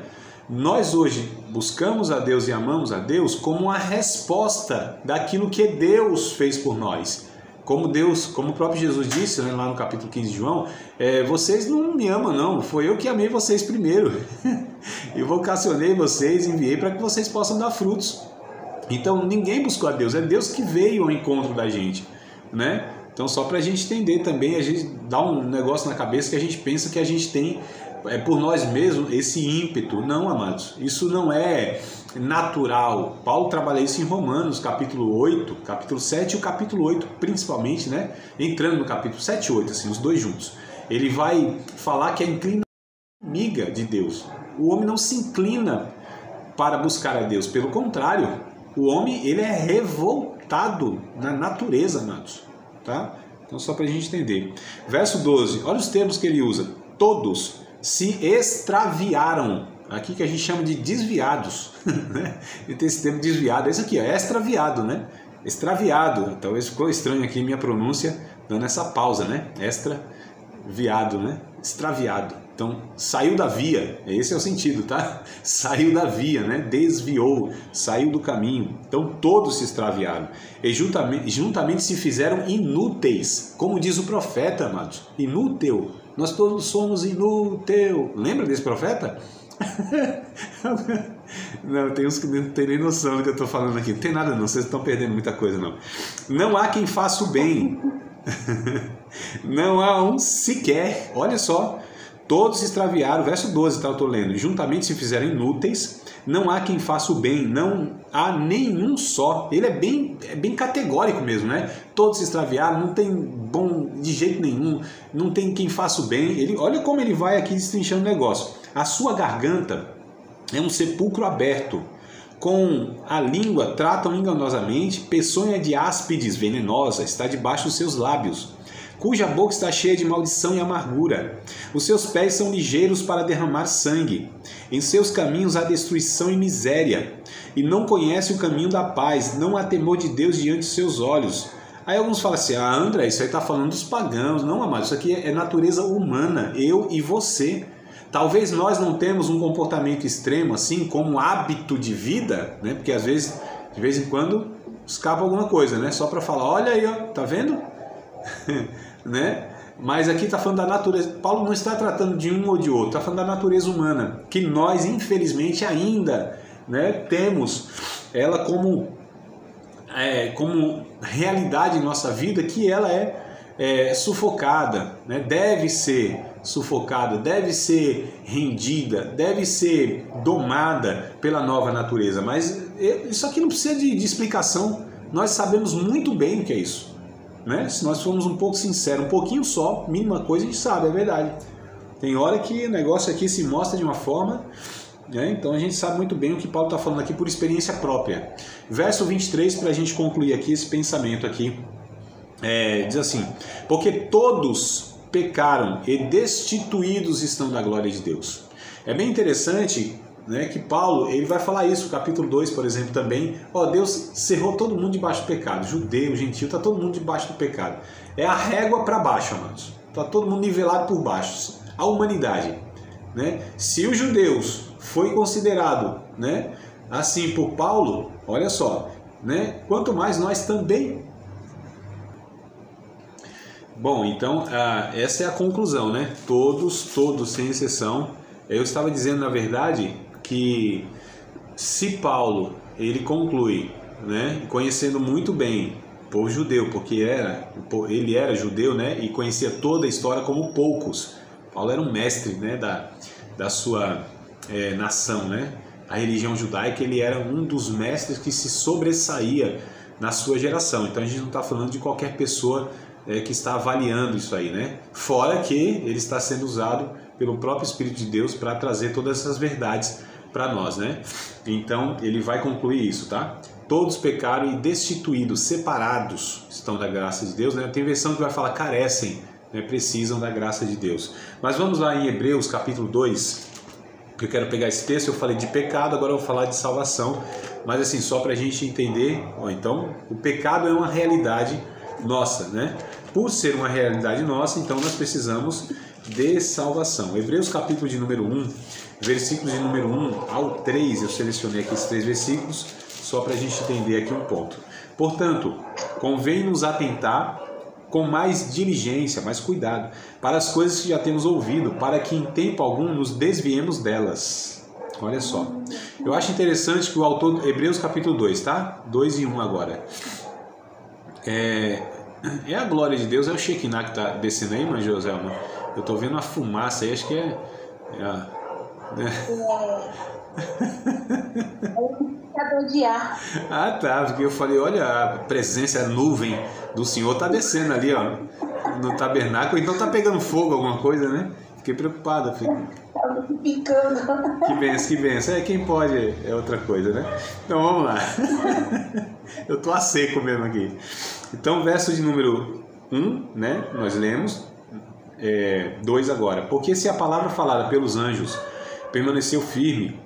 Nós hoje buscamos a Deus e amamos a Deus como uma resposta daquilo que Deus fez por nós. Como o próprio Jesus disse, né, lá no capítulo 15 de João, vocês não me amam não, foi eu que amei vocês primeiro. Eu vocacionei vocês, enviei para que vocês possam dar frutos. Então ninguém buscou a Deus, é Deus que veio ao encontro da gente, né? Então só para a gente entender também, a gente dá um negócio na cabeça que a gente pensa que a gente tem por nós mesmos esse ímpeto. Não, amados, isso não é natural. Paulo trabalha isso em Romanos, capítulo 8, capítulo 7 e o capítulo 8 principalmente, né? Entrando no capítulo 7 e 8, assim, os dois juntos. Ele vai falar que a inclinação é inimiga de Deus. O homem não se inclina para buscar a Deus, pelo contrário, o homem ele é revoltado na natureza, amados, tá? Então só para a gente entender. Verso 12, olha os termos que ele usa. Todos se extraviaram. Aqui que a gente chama de desviados, né? E tem esse termo desviado, esse aqui, ó, extraviado, né? Extraviado. Talvez ficou estranho aqui minha pronúncia, dando essa pausa, né? Extraviado, né? Extraviado. Então, saiu da via, esse é o sentido, tá? Saiu da via, né? Desviou, saiu do caminho. Então, todos se extraviaram. E juntamente se fizeram inúteis. Como diz o profeta, amados. Inútil. Nós todos somos inútil. Lembra desse profeta? Não, tem uns que não tem nem noção do que eu estou falando aqui. Não tem nada não, vocês estão perdendo muita coisa não. Não há quem faça o bem. Não há um sequer. Olha só. Todos se extraviaram, verso 12, tá, eu estou lendo. Juntamente se fizeram inúteis, não há quem faça o bem, não há nenhum só. Ele é bem categórico mesmo, né? Todos se extraviaram, não tem bom de jeito nenhum, não tem quem faça o bem. Olha como ele vai aqui destrinchando o negócio. A sua garganta é um sepulcro aberto, com a língua tratam enganosamente, peçonha de áspides venenosa está debaixo dos seus lábios, cuja boca está cheia de maldição e amargura. Os seus pés são ligeiros para derramar sangue. Em seus caminhos há destruição e miséria. E não conhece o caminho da paz. Não há temor de Deus diante dos seus olhos. Aí alguns falam assim, André, isso aí está falando dos pagãos. Não, amado, isso aqui é natureza humana. Eu e você. Talvez nós não temos um comportamento extremo assim, como hábito de vida, né? Porque às vezes, de vez em quando, escapa alguma coisa, né? Só para falar, olha aí, ó, tá vendo? Né? Mas aqui está falando da natureza. Paulo não está tratando de um ou de outro, está falando da natureza humana, que nós infelizmente ainda, né, temos ela como realidade em nossa vida, que ela é sufocada, né? Deve ser sufocada, deve ser rendida, deve ser domada pela nova natureza. Mas isso aqui não precisa de explicação, nós sabemos muito bem o que é isso. Né? Se nós formos um pouco sinceros, um pouquinho só, mínima coisa, a gente sabe, é verdade. Tem hora que o negócio aqui se mostra de uma forma, né? Então a gente sabe muito bem o que Paulo está falando aqui por experiência própria. Verso 23, para a gente concluir aqui esse pensamento aqui, diz assim, porque todos pecaram e destituídos estão da glória de Deus. É bem interessante, né, que Paulo ele vai falar isso, capítulo 2, por exemplo, também. Deus cerrou todo mundo debaixo do pecado, judeu, gentil, está todo mundo debaixo do pecado. É a régua para baixo, amados. Está todo mundo nivelado por baixo. A humanidade, né? Se os judeus foi considerado, né, assim por Paulo, olha só, né, quanto mais nós também. Bom, então essa é a conclusão, né? Todos sem exceção. Eu estava dizendo, na verdade, que se Paulo ele conclui, né, conhecendo muito bem o povo judeu, porque ele era judeu, né, e conhecia toda a história como poucos. Paulo era um mestre, né, da sua nação, né, a religião judaica. Ele era um dos mestres que se sobressaía na sua geração. Então a gente não está falando de qualquer pessoa que está avaliando isso aí, né? Fora que ele está sendo usado pelo próprio Espírito de Deus para trazer todas essas verdades para nós, né? Então ele vai concluir isso, tá? Todos pecaram e destituídos, separados estão da graça de Deus, né? Tem versão que vai falar carecem, né? Precisam da graça de Deus. Mas vamos lá em Hebreus capítulo 2, que eu quero pegar esse texto. Eu falei de pecado, agora eu vou falar de salvação, mas assim, só para a gente entender. Então o pecado é uma realidade nossa, né? Por ser uma realidade nossa, então nós precisamos de salvação. Hebreus capítulo de número 1, versículos de número 1 ao 3, eu selecionei aqui esses 3 versículos, só para a gente entender aqui um ponto. Portanto, convém nos atentar com mais diligência, mais cuidado, para as coisas que já temos ouvido, para que em tempo algum nos desviemos delas. Olha só. Eu acho interessante que o autor, Hebreus capítulo 2, tá? 2 e 1 agora. É a glória de Deus, é o Shekinah que está descendo aí, mas Joselma, eu estou vendo uma fumaça aí, acho que é o indicador de ar. Ah, tá, porque eu falei, olha, a presença, a nuvem do Senhor está descendo ali, ó, no tabernáculo, então tá pegando fogo alguma coisa, né? Fiquei preocupado, Tá picando. Que benção. Quem pode é outra coisa, né? Então vamos lá. Eu tô a seco mesmo aqui. Então, verso de número 1, né? Nós lemos. 2 agora. Porque se a palavra falada pelos anjos permaneceu firme,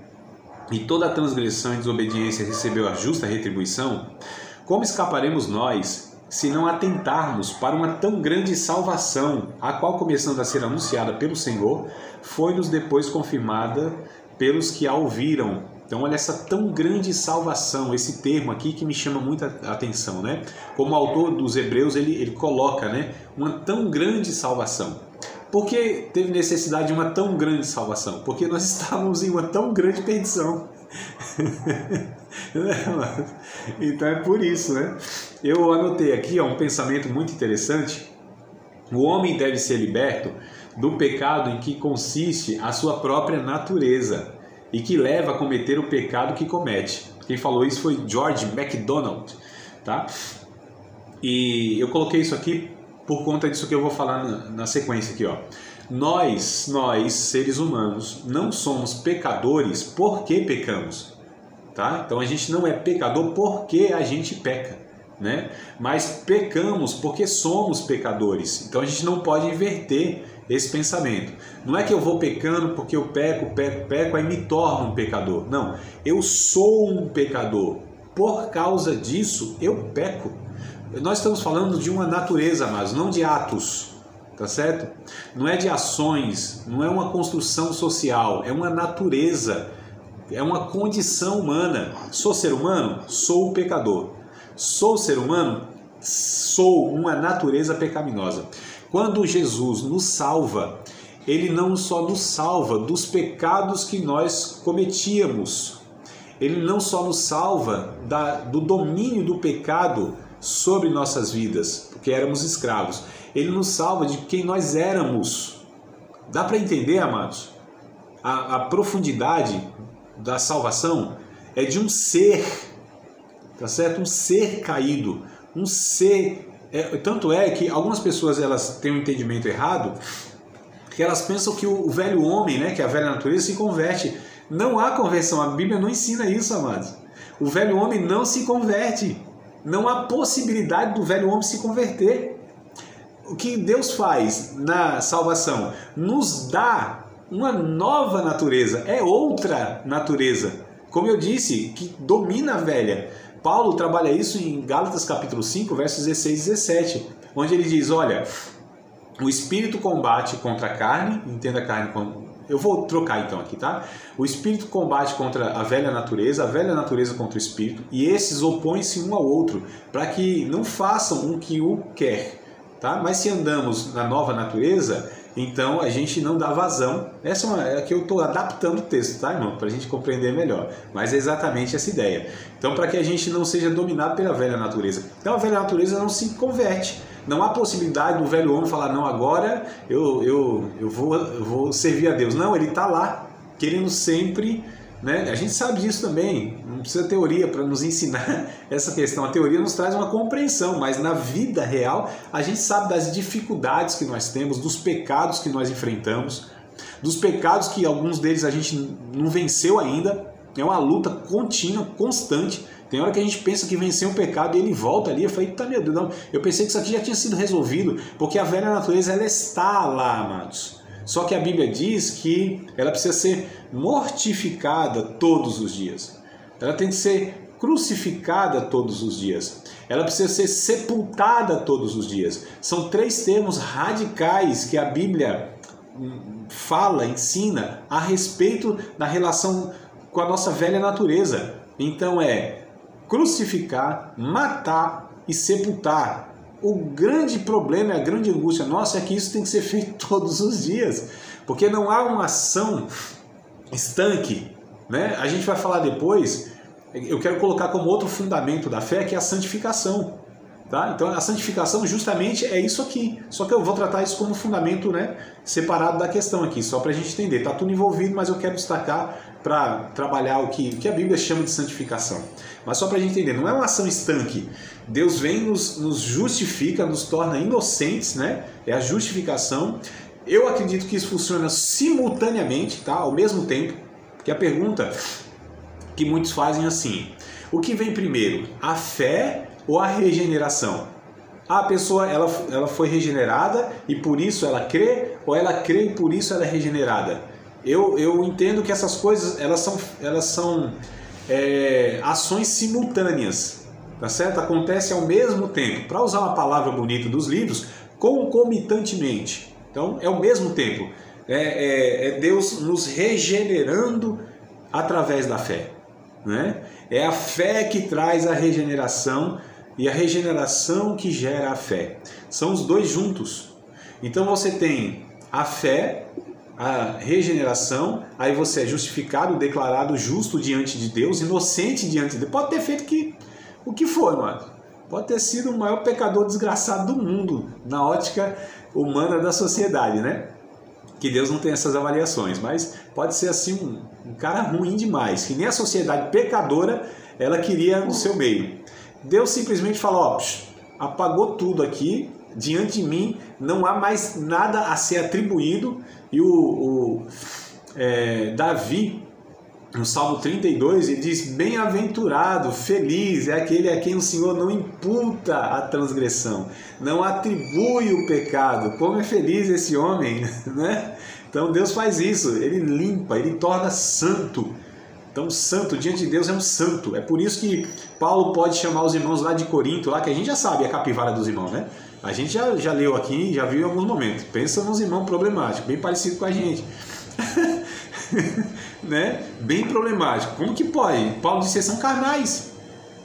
e toda a transgressão e desobediência recebeu a justa retribuição, como escaparemos nós, se não atentarmos para uma tão grande salvação, a qual, começando a ser anunciada pelo Senhor, foi-nos depois confirmada pelos que a ouviram. Então, olha essa tão grande salvação, esse termo aqui que me chama muita atenção, né? Como o autor dos Hebreus, ele coloca, né? Uma tão grande salvação. Por que teve necessidade de uma tão grande salvação? Porque nós estávamos em uma tão grande perdição. Então é por isso, né? Eu anotei aqui um pensamento muito interessante. O homem deve ser liberto do pecado em que consiste a sua própria natureza e que leva a cometer o pecado que comete. Quem falou isso foi George MacDonald, tá? E eu coloquei isso aqui por conta disso que eu vou falar na sequência aqui, ó. Nós, seres humanos, não somos pecadores porque pecamos, tá? Então a gente não é pecador porque a gente peca, né? Mas pecamos porque somos pecadores. Então a gente não pode inverter esse pensamento. Não é que eu vou pecando porque eu peco, aí me torno um pecador. Não, eu sou um pecador. Por causa disso, eu peco. Nós estamos falando de uma natureza, mas não de atos, tá certo? Não é de ações, não é uma construção social, é uma natureza, é uma condição humana. Sou ser humano? Sou o pecador. Sou ser humano? Sou uma natureza pecaminosa. Quando Jesus nos salva, Ele não só nos salva dos pecados que nós cometíamos, Ele não só nos salva do domínio do pecado sobre nossas vidas, porque éramos escravos. Ele nos salva de quem nós éramos. Dá para entender, amados? A profundidade da salvação é de um ser, tá certo? Um ser caído, um ser... tanto é que algumas pessoas elas têm um entendimento errado, que elas pensam que o velho homem, né, que é a velha natureza, se converte. Não há conversão, a Bíblia não ensina isso, amados. O velho homem não se converte. Não há possibilidade do velho homem se converter. O que Deus faz na salvação? Nos dá uma nova natureza, é outra natureza. Como eu disse, que domina a velha. Paulo trabalha isso em Gálatas capítulo 5, versos 16 e 17, onde ele diz, olha, o Espírito combate contra a carne, entenda a carne como... Eu vou trocar então aqui, tá? O Espírito combate contra a velha natureza contra o Espírito, e esses opõem-se um ao outro, para que não façam o que o quer, tá? Mas se andamos na nova natureza, então a gente não dá vazão. Essa é que eu estou adaptando o texto, tá, irmão? Para a gente compreender melhor. Mas é exatamente essa ideia. Então, para que a gente não seja dominado pela velha natureza. Então, a velha natureza não se converte. Não há possibilidade do velho homem falar, não, agora eu vou servir a Deus. Não, ele está lá, querendo sempre, né? A gente sabe disso também, não precisa teoria para nos ensinar essa questão. A teoria nos traz uma compreensão, mas na vida real a gente sabe das dificuldades que nós temos, dos pecados que nós enfrentamos, dos pecados que alguns deles a gente não venceu ainda. É uma luta contínua, constante. Tem hora que a gente pensa que venceu um pecado e ele volta ali. Eu falei, tá, meu Deus, não. Eu pensei que isso aqui já tinha sido resolvido, porque a velha natureza ela está lá, amados. Só que a Bíblia diz que ela precisa ser mortificada todos os dias. Ela tem que ser crucificada todos os dias. Ela precisa ser sepultada todos os dias. São três termos radicais que a Bíblia fala, ensina a respeito da relação com a nossa velha natureza. Então é crucificar, matar e sepultar. O grande problema, a grande angústia nossa é que isso tem que ser feito todos os dias, porque não há uma ação estanque, né? A gente vai falar depois, eu quero colocar como outro fundamento da fé, que é a santificação. Tá? Então a santificação justamente é isso aqui, só que eu vou tratar isso como fundamento, né, separado da questão aqui, só para a gente entender. Está tudo envolvido, mas eu quero destacar para trabalhar o que a Bíblia chama de santificação. Mas só para a gente entender, não é uma ação estanque. Deus vem, nos justifica, nos torna inocentes, né? É a justificação. Eu acredito que isso funciona simultaneamente, tá? Ao mesmo tempo, que a pergunta que muitos fazem assim, o que vem primeiro, a fé ou a regeneração? A pessoa ela foi regenerada e por isso ela crê, ou ela crê e por isso ela é regenerada? Eu entendo que essas coisas elas são ações simultâneas, tá certo? Acontece ao mesmo tempo. Para usar uma palavra bonita dos livros, concomitantemente. Então, é o mesmo tempo. É Deus nos regenerando através da fé, né? É a fé que traz a regeneração e a regeneração que gera a fé. São os dois juntos. Então você tem a fé, a regeneração, aí você é justificado, declarado justo diante de Deus, inocente diante de Deus. Pode ter feito o que for, mano. Pode ter sido o maior pecador desgraçado do mundo, na ótica humana da sociedade, né? Que Deus não tem essas avaliações, mas pode ser assim um cara ruim demais, que nem a sociedade pecadora ela queria no seu meio. Deus simplesmente falou, ó, apagou tudo aqui, diante de mim não há mais nada a ser atribuído. E Davi, no Salmo 32, ele diz, bem-aventurado, feliz, é aquele a quem o Senhor não imputa a transgressão, não atribui o pecado. Como é feliz esse homem, né? Então Deus faz isso, ele limpa, ele torna santo. Então santo, diante de Deus é um santo. É por isso que Paulo pode chamar os irmãos lá de Corinto, lá que a gente já sabe a capivara dos irmãos, né? A gente já leu aqui, já viu em alguns momentos. Pensa nos irmãos problemáticos, bem parecido com a gente. Né? Bem problemático. Como que pode? Paulo disse que são carnais.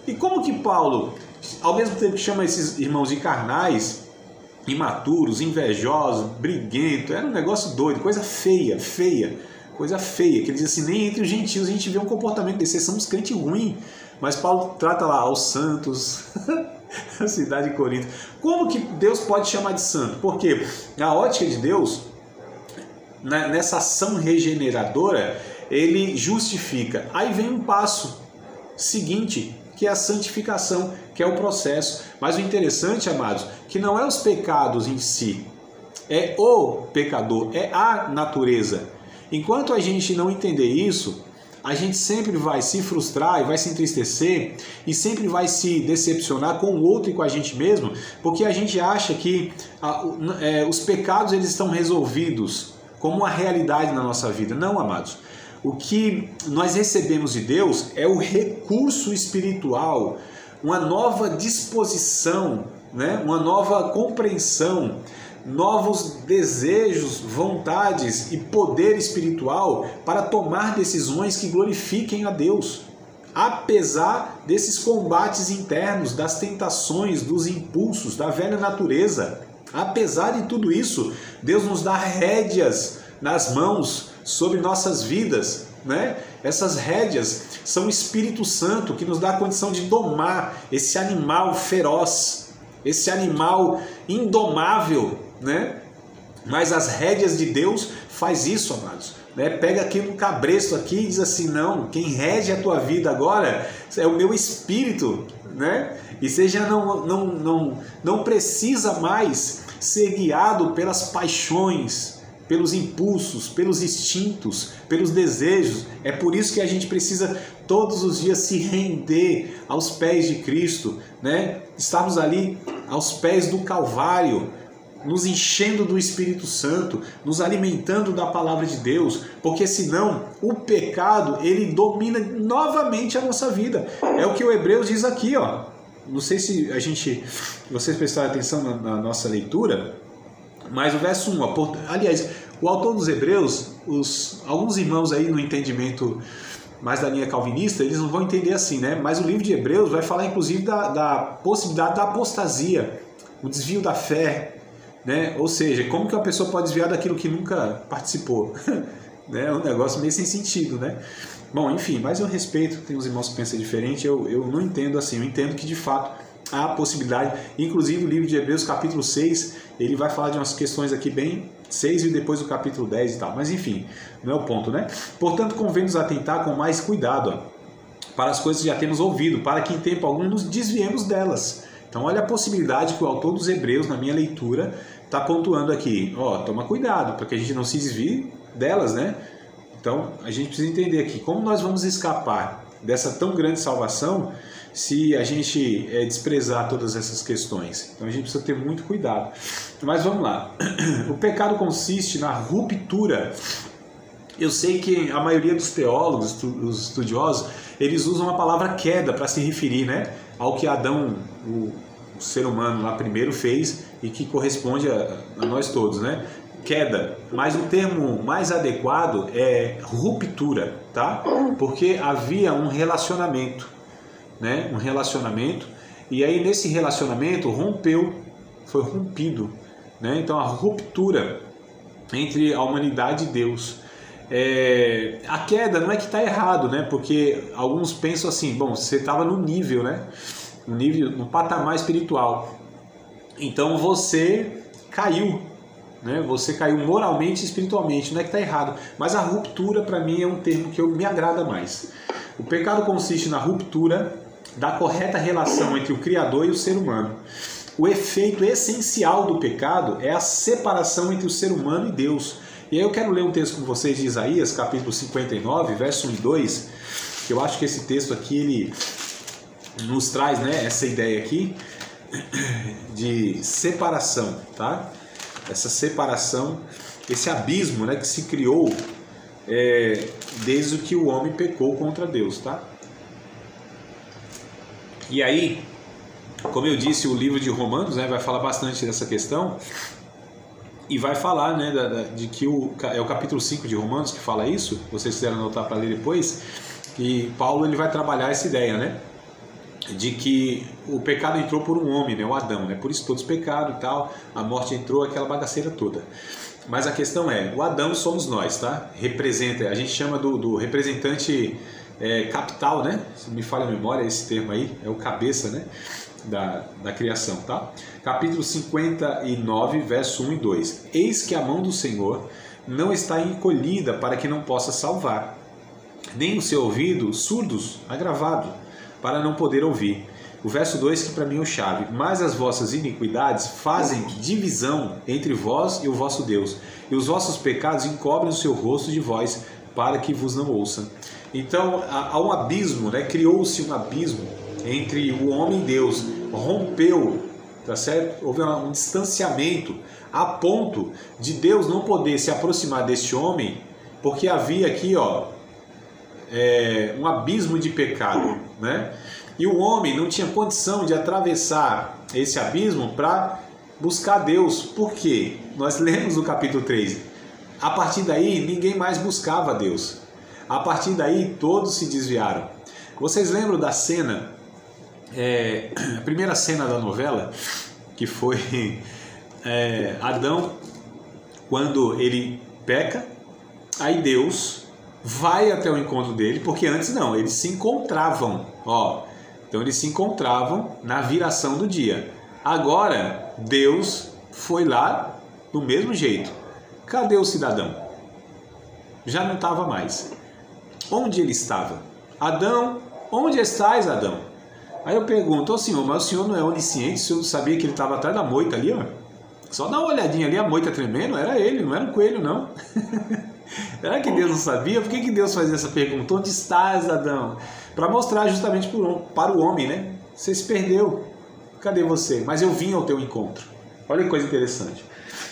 E como que Paulo, ao mesmo tempo que chama esses irmãos de carnais, imaturos, invejosos, briguentos, era um negócio doido, coisa feia, coisa feia, que ele diz assim, nem entre os gentios a gente vê um comportamento desse, são uns crentes ruins. Mas Paulo trata lá os santos, a cidade de Corinto. Como que Deus pode chamar de santo? Porque na ótica de Deus, nessa ação regeneradora, ele justifica. Aí vem um passo seguinte, que é a santificação, que é o processo. Mas o interessante, amados, que não é os pecados em si, é o pecador, é a natureza. Enquanto a gente não entender isso, a gente sempre vai se frustrar e vai se entristecer e sempre vai se decepcionar com o outro e com a gente mesmo, porque a gente acha que os pecados eles estão resolvidos como uma realidade na nossa vida. Não, amados. O que nós recebemos de Deus é o recurso espiritual, uma nova disposição, né? Uma nova compreensão, novos desejos, vontades e poder espiritual para tomar decisões que glorifiquem a Deus. Apesar desses combates internos, das tentações, dos impulsos, da velha natureza, apesar de tudo isso, Deus nos dá rédeas nas mãos sobre nossas vidas, né? Essas rédeas são o Espírito Santo que nos dá a condição de domar esse animal feroz, esse animal indomável, né? Mas as rédeas de Deus faz isso, amados, né? Pega aqui no cabresto aqui e diz assim, não, quem rege a tua vida agora é o meu Espírito, né? E você já não precisa mais ser guiado pelas paixões, pelos impulsos, pelos instintos, pelos desejos. É por isso que a gente precisa todos os dias se render aos pés de Cristo, né? Estarmos ali aos pés do Calvário, nos enchendo do Espírito Santo, nos alimentando da palavra de Deus, porque senão o pecado ele domina novamente a nossa vida. É o que o Hebreus diz aqui, ó. Não sei se vocês prestaram atenção na nossa leitura, mas o verso 1, ó, aliás, o autor dos Hebreus, alguns irmãos aí no entendimento mais da linha calvinista, eles não vão entender assim, né? Mas o livro de Hebreus vai falar inclusive da possibilidade da apostasia, o desvio da fé, né? Ou seja, como que uma pessoa pode desviar daquilo que nunca participou? Né? É um negócio meio sem sentido, né? Bom, enfim, mas eu respeito, tem uns irmãos que pensam diferente, eu não entendo assim, eu entendo que de fato há possibilidade, inclusive o livro de Hebreus capítulo 6, ele vai falar de umas questões aqui bem 6 e depois o capítulo 10 e tal, mas enfim, não é o ponto, né? Portanto, convém nos atentar com mais cuidado, ó, para as coisas que já temos ouvido, para que em tempo algum nos desviemos delas. Então olha a possibilidade que o autor dos Hebreus, na minha leitura, está pontuando aqui, ó, toma cuidado, para que a gente não se desvie delas, né? Então a gente precisa entender aqui, como nós vamos escapar dessa tão grande salvação se a gente desprezar todas essas questões. Então a gente precisa ter muito cuidado. Mas vamos lá. O pecado consiste na ruptura. Eu sei que a maioria dos teólogos, os estudiosos, eles usam a palavra queda para se referir, né, ao que Adão, o ser humano lá primeiro fez e que corresponde a nós todos, né? Queda, mas o termo mais adequado é ruptura, tá? Porque havia um relacionamento, né? Um relacionamento, e aí nesse relacionamento foi rompido, né? Então a ruptura entre a humanidade e Deus. A queda não é que está errado, né? Porque alguns pensam assim, bom, você estava no nível, né? No patamar espiritual. Então você caiu, né? Você caiu moralmente e espiritualmente, não é que está errado. Mas a ruptura para mim é um termo que me agrada mais. O pecado consiste na ruptura da correta relação entre o Criador e o ser humano. O efeito essencial do pecado é a separação entre o ser humano e Deus. E aí eu quero ler um texto com vocês de Isaías, capítulo 59, verso 1 e 2, que eu acho que esse texto aqui, ele nos traz, né, essa ideia aqui de separação, tá? Essa separação, esse abismo, né, que se criou desde que o homem pecou contra Deus, tá? E aí, como eu disse, o livro de Romanos, né, vai falar bastante dessa questão e vai falar, né, de que é o capítulo 5 de Romanos que fala isso, vocês quiserem anotar para ler depois, e Paulo ele vai trabalhar essa ideia, né, de que o pecado entrou por um homem, né, o Adão, né, por isso todos pecaram e tal, a morte entrou, aquela bagaceira toda. Mas a questão é, o Adão somos nós, tá? Representa, a gente chama do representante capital, né? Se me falha a memória, esse termo aí, é o cabeça, né? Da criação, tá? Capítulo 59, verso 1 e 2. Eis que a mão do Senhor não está encolhida para que não possa salvar, nem o seu ouvido surdos, agravado, para não poder ouvir. O verso 2 que para mim é o chave. Mas as vossas iniquidades fazem divisão entre vós e o vosso Deus, e os vossos pecados encobrem o seu rosto de vós, para que vos não ouçam. Então há um abismo, né? Criou-se um abismo entre o homem e Deus, rompeu, tá certo? Houve um distanciamento a ponto de Deus não poder se aproximar deste homem, porque havia aqui, ó, um abismo de pecado, né? E o homem não tinha condição de atravessar esse abismo para buscar Deus. Por quê? Nós lemos no capítulo 3. A partir daí, ninguém mais buscava Deus. A partir daí, todos se desviaram. Vocês lembram da cena, a primeira cena da novela, que foi Adão, quando ele peca, aí Deus vai até o encontro dele, porque antes não, eles se encontravam, ó. Então eles se encontravam na viração do dia. Agora, Deus foi lá do mesmo jeito. Cadê o cidadão? Já não estava mais. Onde ele estava? Adão, onde estás, Adão? Aí eu pergunto, Senhor, mas o Senhor não é onisciente? O Senhor não sabia que ele estava atrás da moita ali, ó? Só dá uma olhadinha ali, a moita tremendo, era ele, não era um coelho, não. Será que Deus não sabia? Por que Deus fazia essa pergunta? Onde estás, Adão? Para mostrar justamente para o homem, né? Você se perdeu. Cadê você? Mas eu vim ao teu encontro. Olha que coisa interessante.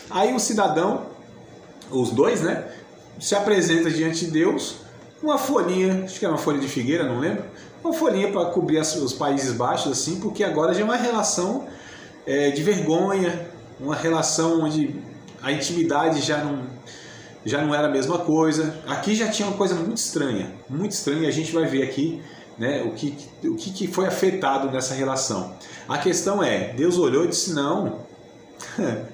Aí o cidadão, os dois, né? Se apresenta diante de Deus, uma folhinha, acho que era uma folha de figueira, não lembro. Uma folhinha para cobrir os Países Baixos, assim, porque agora já é uma relação de vergonha, uma relação onde a intimidade já não era a mesma coisa. Aqui já tinha uma coisa muito estranha, e a gente vai ver aqui, né, o que foi afetado nessa relação. A questão é, Deus olhou e disse, não,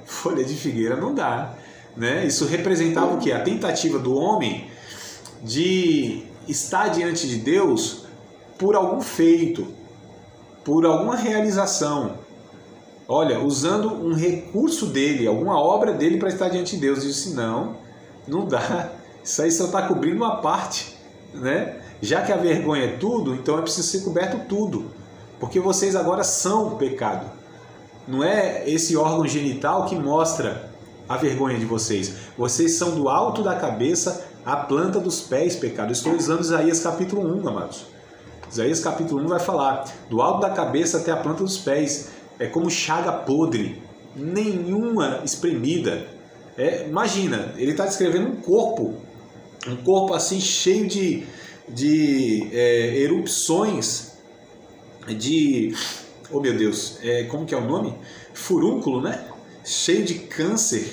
folha de figueira não dá, né? Isso representava o quê? A tentativa do homem de estar diante de Deus por algum feito, por alguma realização. Olha, usando um recurso dele, alguma obra dele para estar diante de Deus. Ele disse, não dá, isso aí só está cobrindo uma parte, né? Já que a vergonha é tudo, então é preciso ser coberto tudo, porque vocês agora são o pecado. Não é esse órgão genital que mostra a vergonha de vocês. Vocês são do alto da cabeça à planta dos pés, pecado. Estou usando Isaías capítulo 1, amados. Isaías capítulo 1 vai falar, do alto da cabeça até a planta dos pés, é como chaga podre, nenhuma espremida. Imagina, ele está descrevendo um corpo assim cheio de erupções, oh meu Deus, como que é o nome? Furúnculo, né? Cheio de câncer.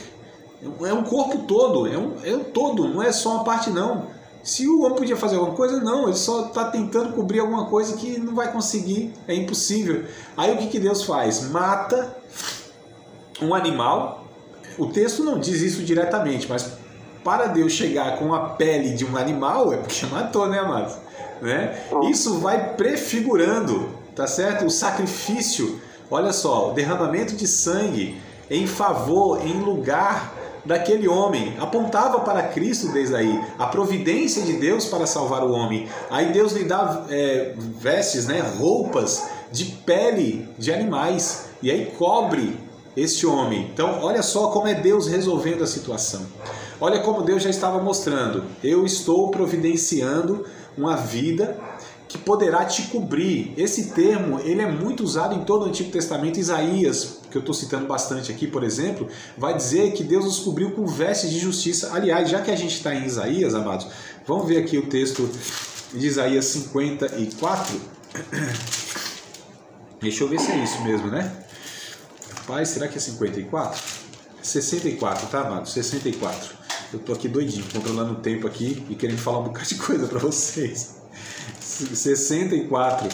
É um corpo todo, é um todo, não é só uma parte não. Se o homem podia fazer alguma coisa, não, ele só está tentando cobrir alguma coisa que não vai conseguir, é impossível. Aí o que Deus faz? Mata um animal. O texto não diz isso diretamente, mas para Deus chegar com a pele de um animal, é porque matou, né, amados? Né? Isso vai prefigurando, tá certo? O sacrifício, olha só, o derramamento de sangue em favor, em lugar daquele homem, apontava para Cristo desde aí, a providência de Deus para salvar o homem. Aí Deus lhe dá vestes, né, roupas de pele de animais, e aí cobre este homem. Então olha só como é Deus resolvendo a situação. Olha como Deus já estava mostrando: eu estou providenciando uma vida que poderá te cobrir. Esse termo ele é muito usado em todo o Antigo Testamento. Isaías, que eu estou citando bastante aqui, por exemplo, vai dizer que Deus nos cobriu com vestes de justiça. Aliás, já que a gente está em Isaías, amados, vamos ver aqui o texto de Isaías 54. Deixa eu ver se é isso mesmo, né? Rapaz, será que é 54? 64, tá, amados? 64. Eu estou aqui doidinho, controlando o tempo aqui e querendo falar um bocado de coisa para vocês. 64,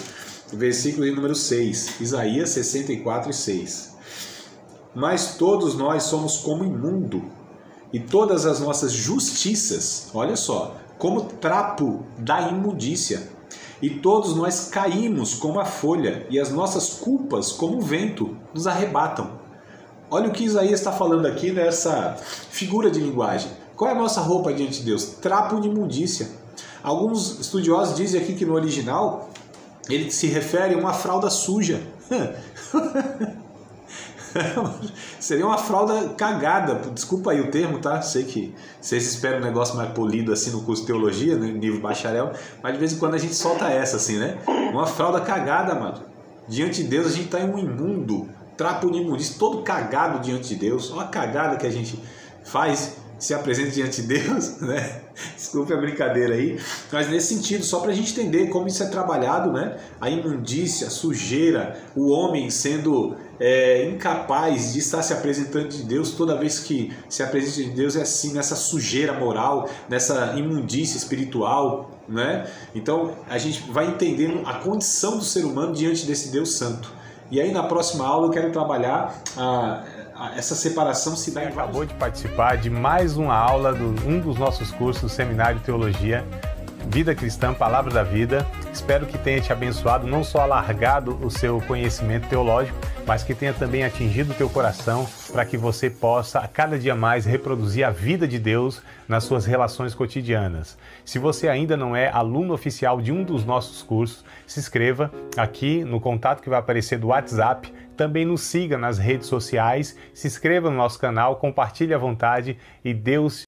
versículo de número 6. Isaías 64 e 6. Mas todos nós somos como imundo, e todas as nossas justiças, olha só, como trapo da imundícia. E todos nós caímos como a folha, e as nossas culpas, como o vento, nos arrebatam. Olha o que Isaías está falando aqui nessa figura de linguagem. Qual é a nossa roupa diante de Deus? Trapo de imundícia. Alguns estudiosos dizem aqui que no original ele se refere a uma fralda suja. Seria uma fralda cagada. Desculpa aí o termo, tá? Sei que vocês esperam um negócio mais polido assim no curso de teologia, no nível bacharel, mas de vez em quando a gente solta essa assim, né? Uma fralda cagada, mano. Diante de Deus a gente está em um imundo, trapo de imundícia, todo cagado diante de Deus. Olha a cagada que a gente faz, se apresenta diante de Deus, né? Desculpe a brincadeira aí, mas nesse sentido, só para a gente entender como isso é trabalhado, né? A imundícia, a sujeira, o homem sendo incapaz de estar se apresentando de Deus, toda vez que se apresenta de Deus é assim, nessa sujeira moral, nessa imundícia espiritual, né? Então a gente vai entendendo a condição do ser humano diante desse Deus santo. E aí na próxima aula eu quero trabalhar essa separação se dá. Acabou de participar de mais uma aula de um dos nossos cursos do Seminário de Teologia, Vida Cristã, Palavra da Vida. Espero que tenha te abençoado, não só alargado o seu conhecimento teológico, mas que tenha também atingido o teu coração para que você possa a cada dia mais reproduzir a vida de Deus nas suas relações cotidianas. Se você ainda não é aluno oficial de um dos nossos cursos, se inscreva aqui no contato que vai aparecer do WhatsApp. Também nos siga nas redes sociais, se inscreva no nosso canal, compartilhe à vontade e Deus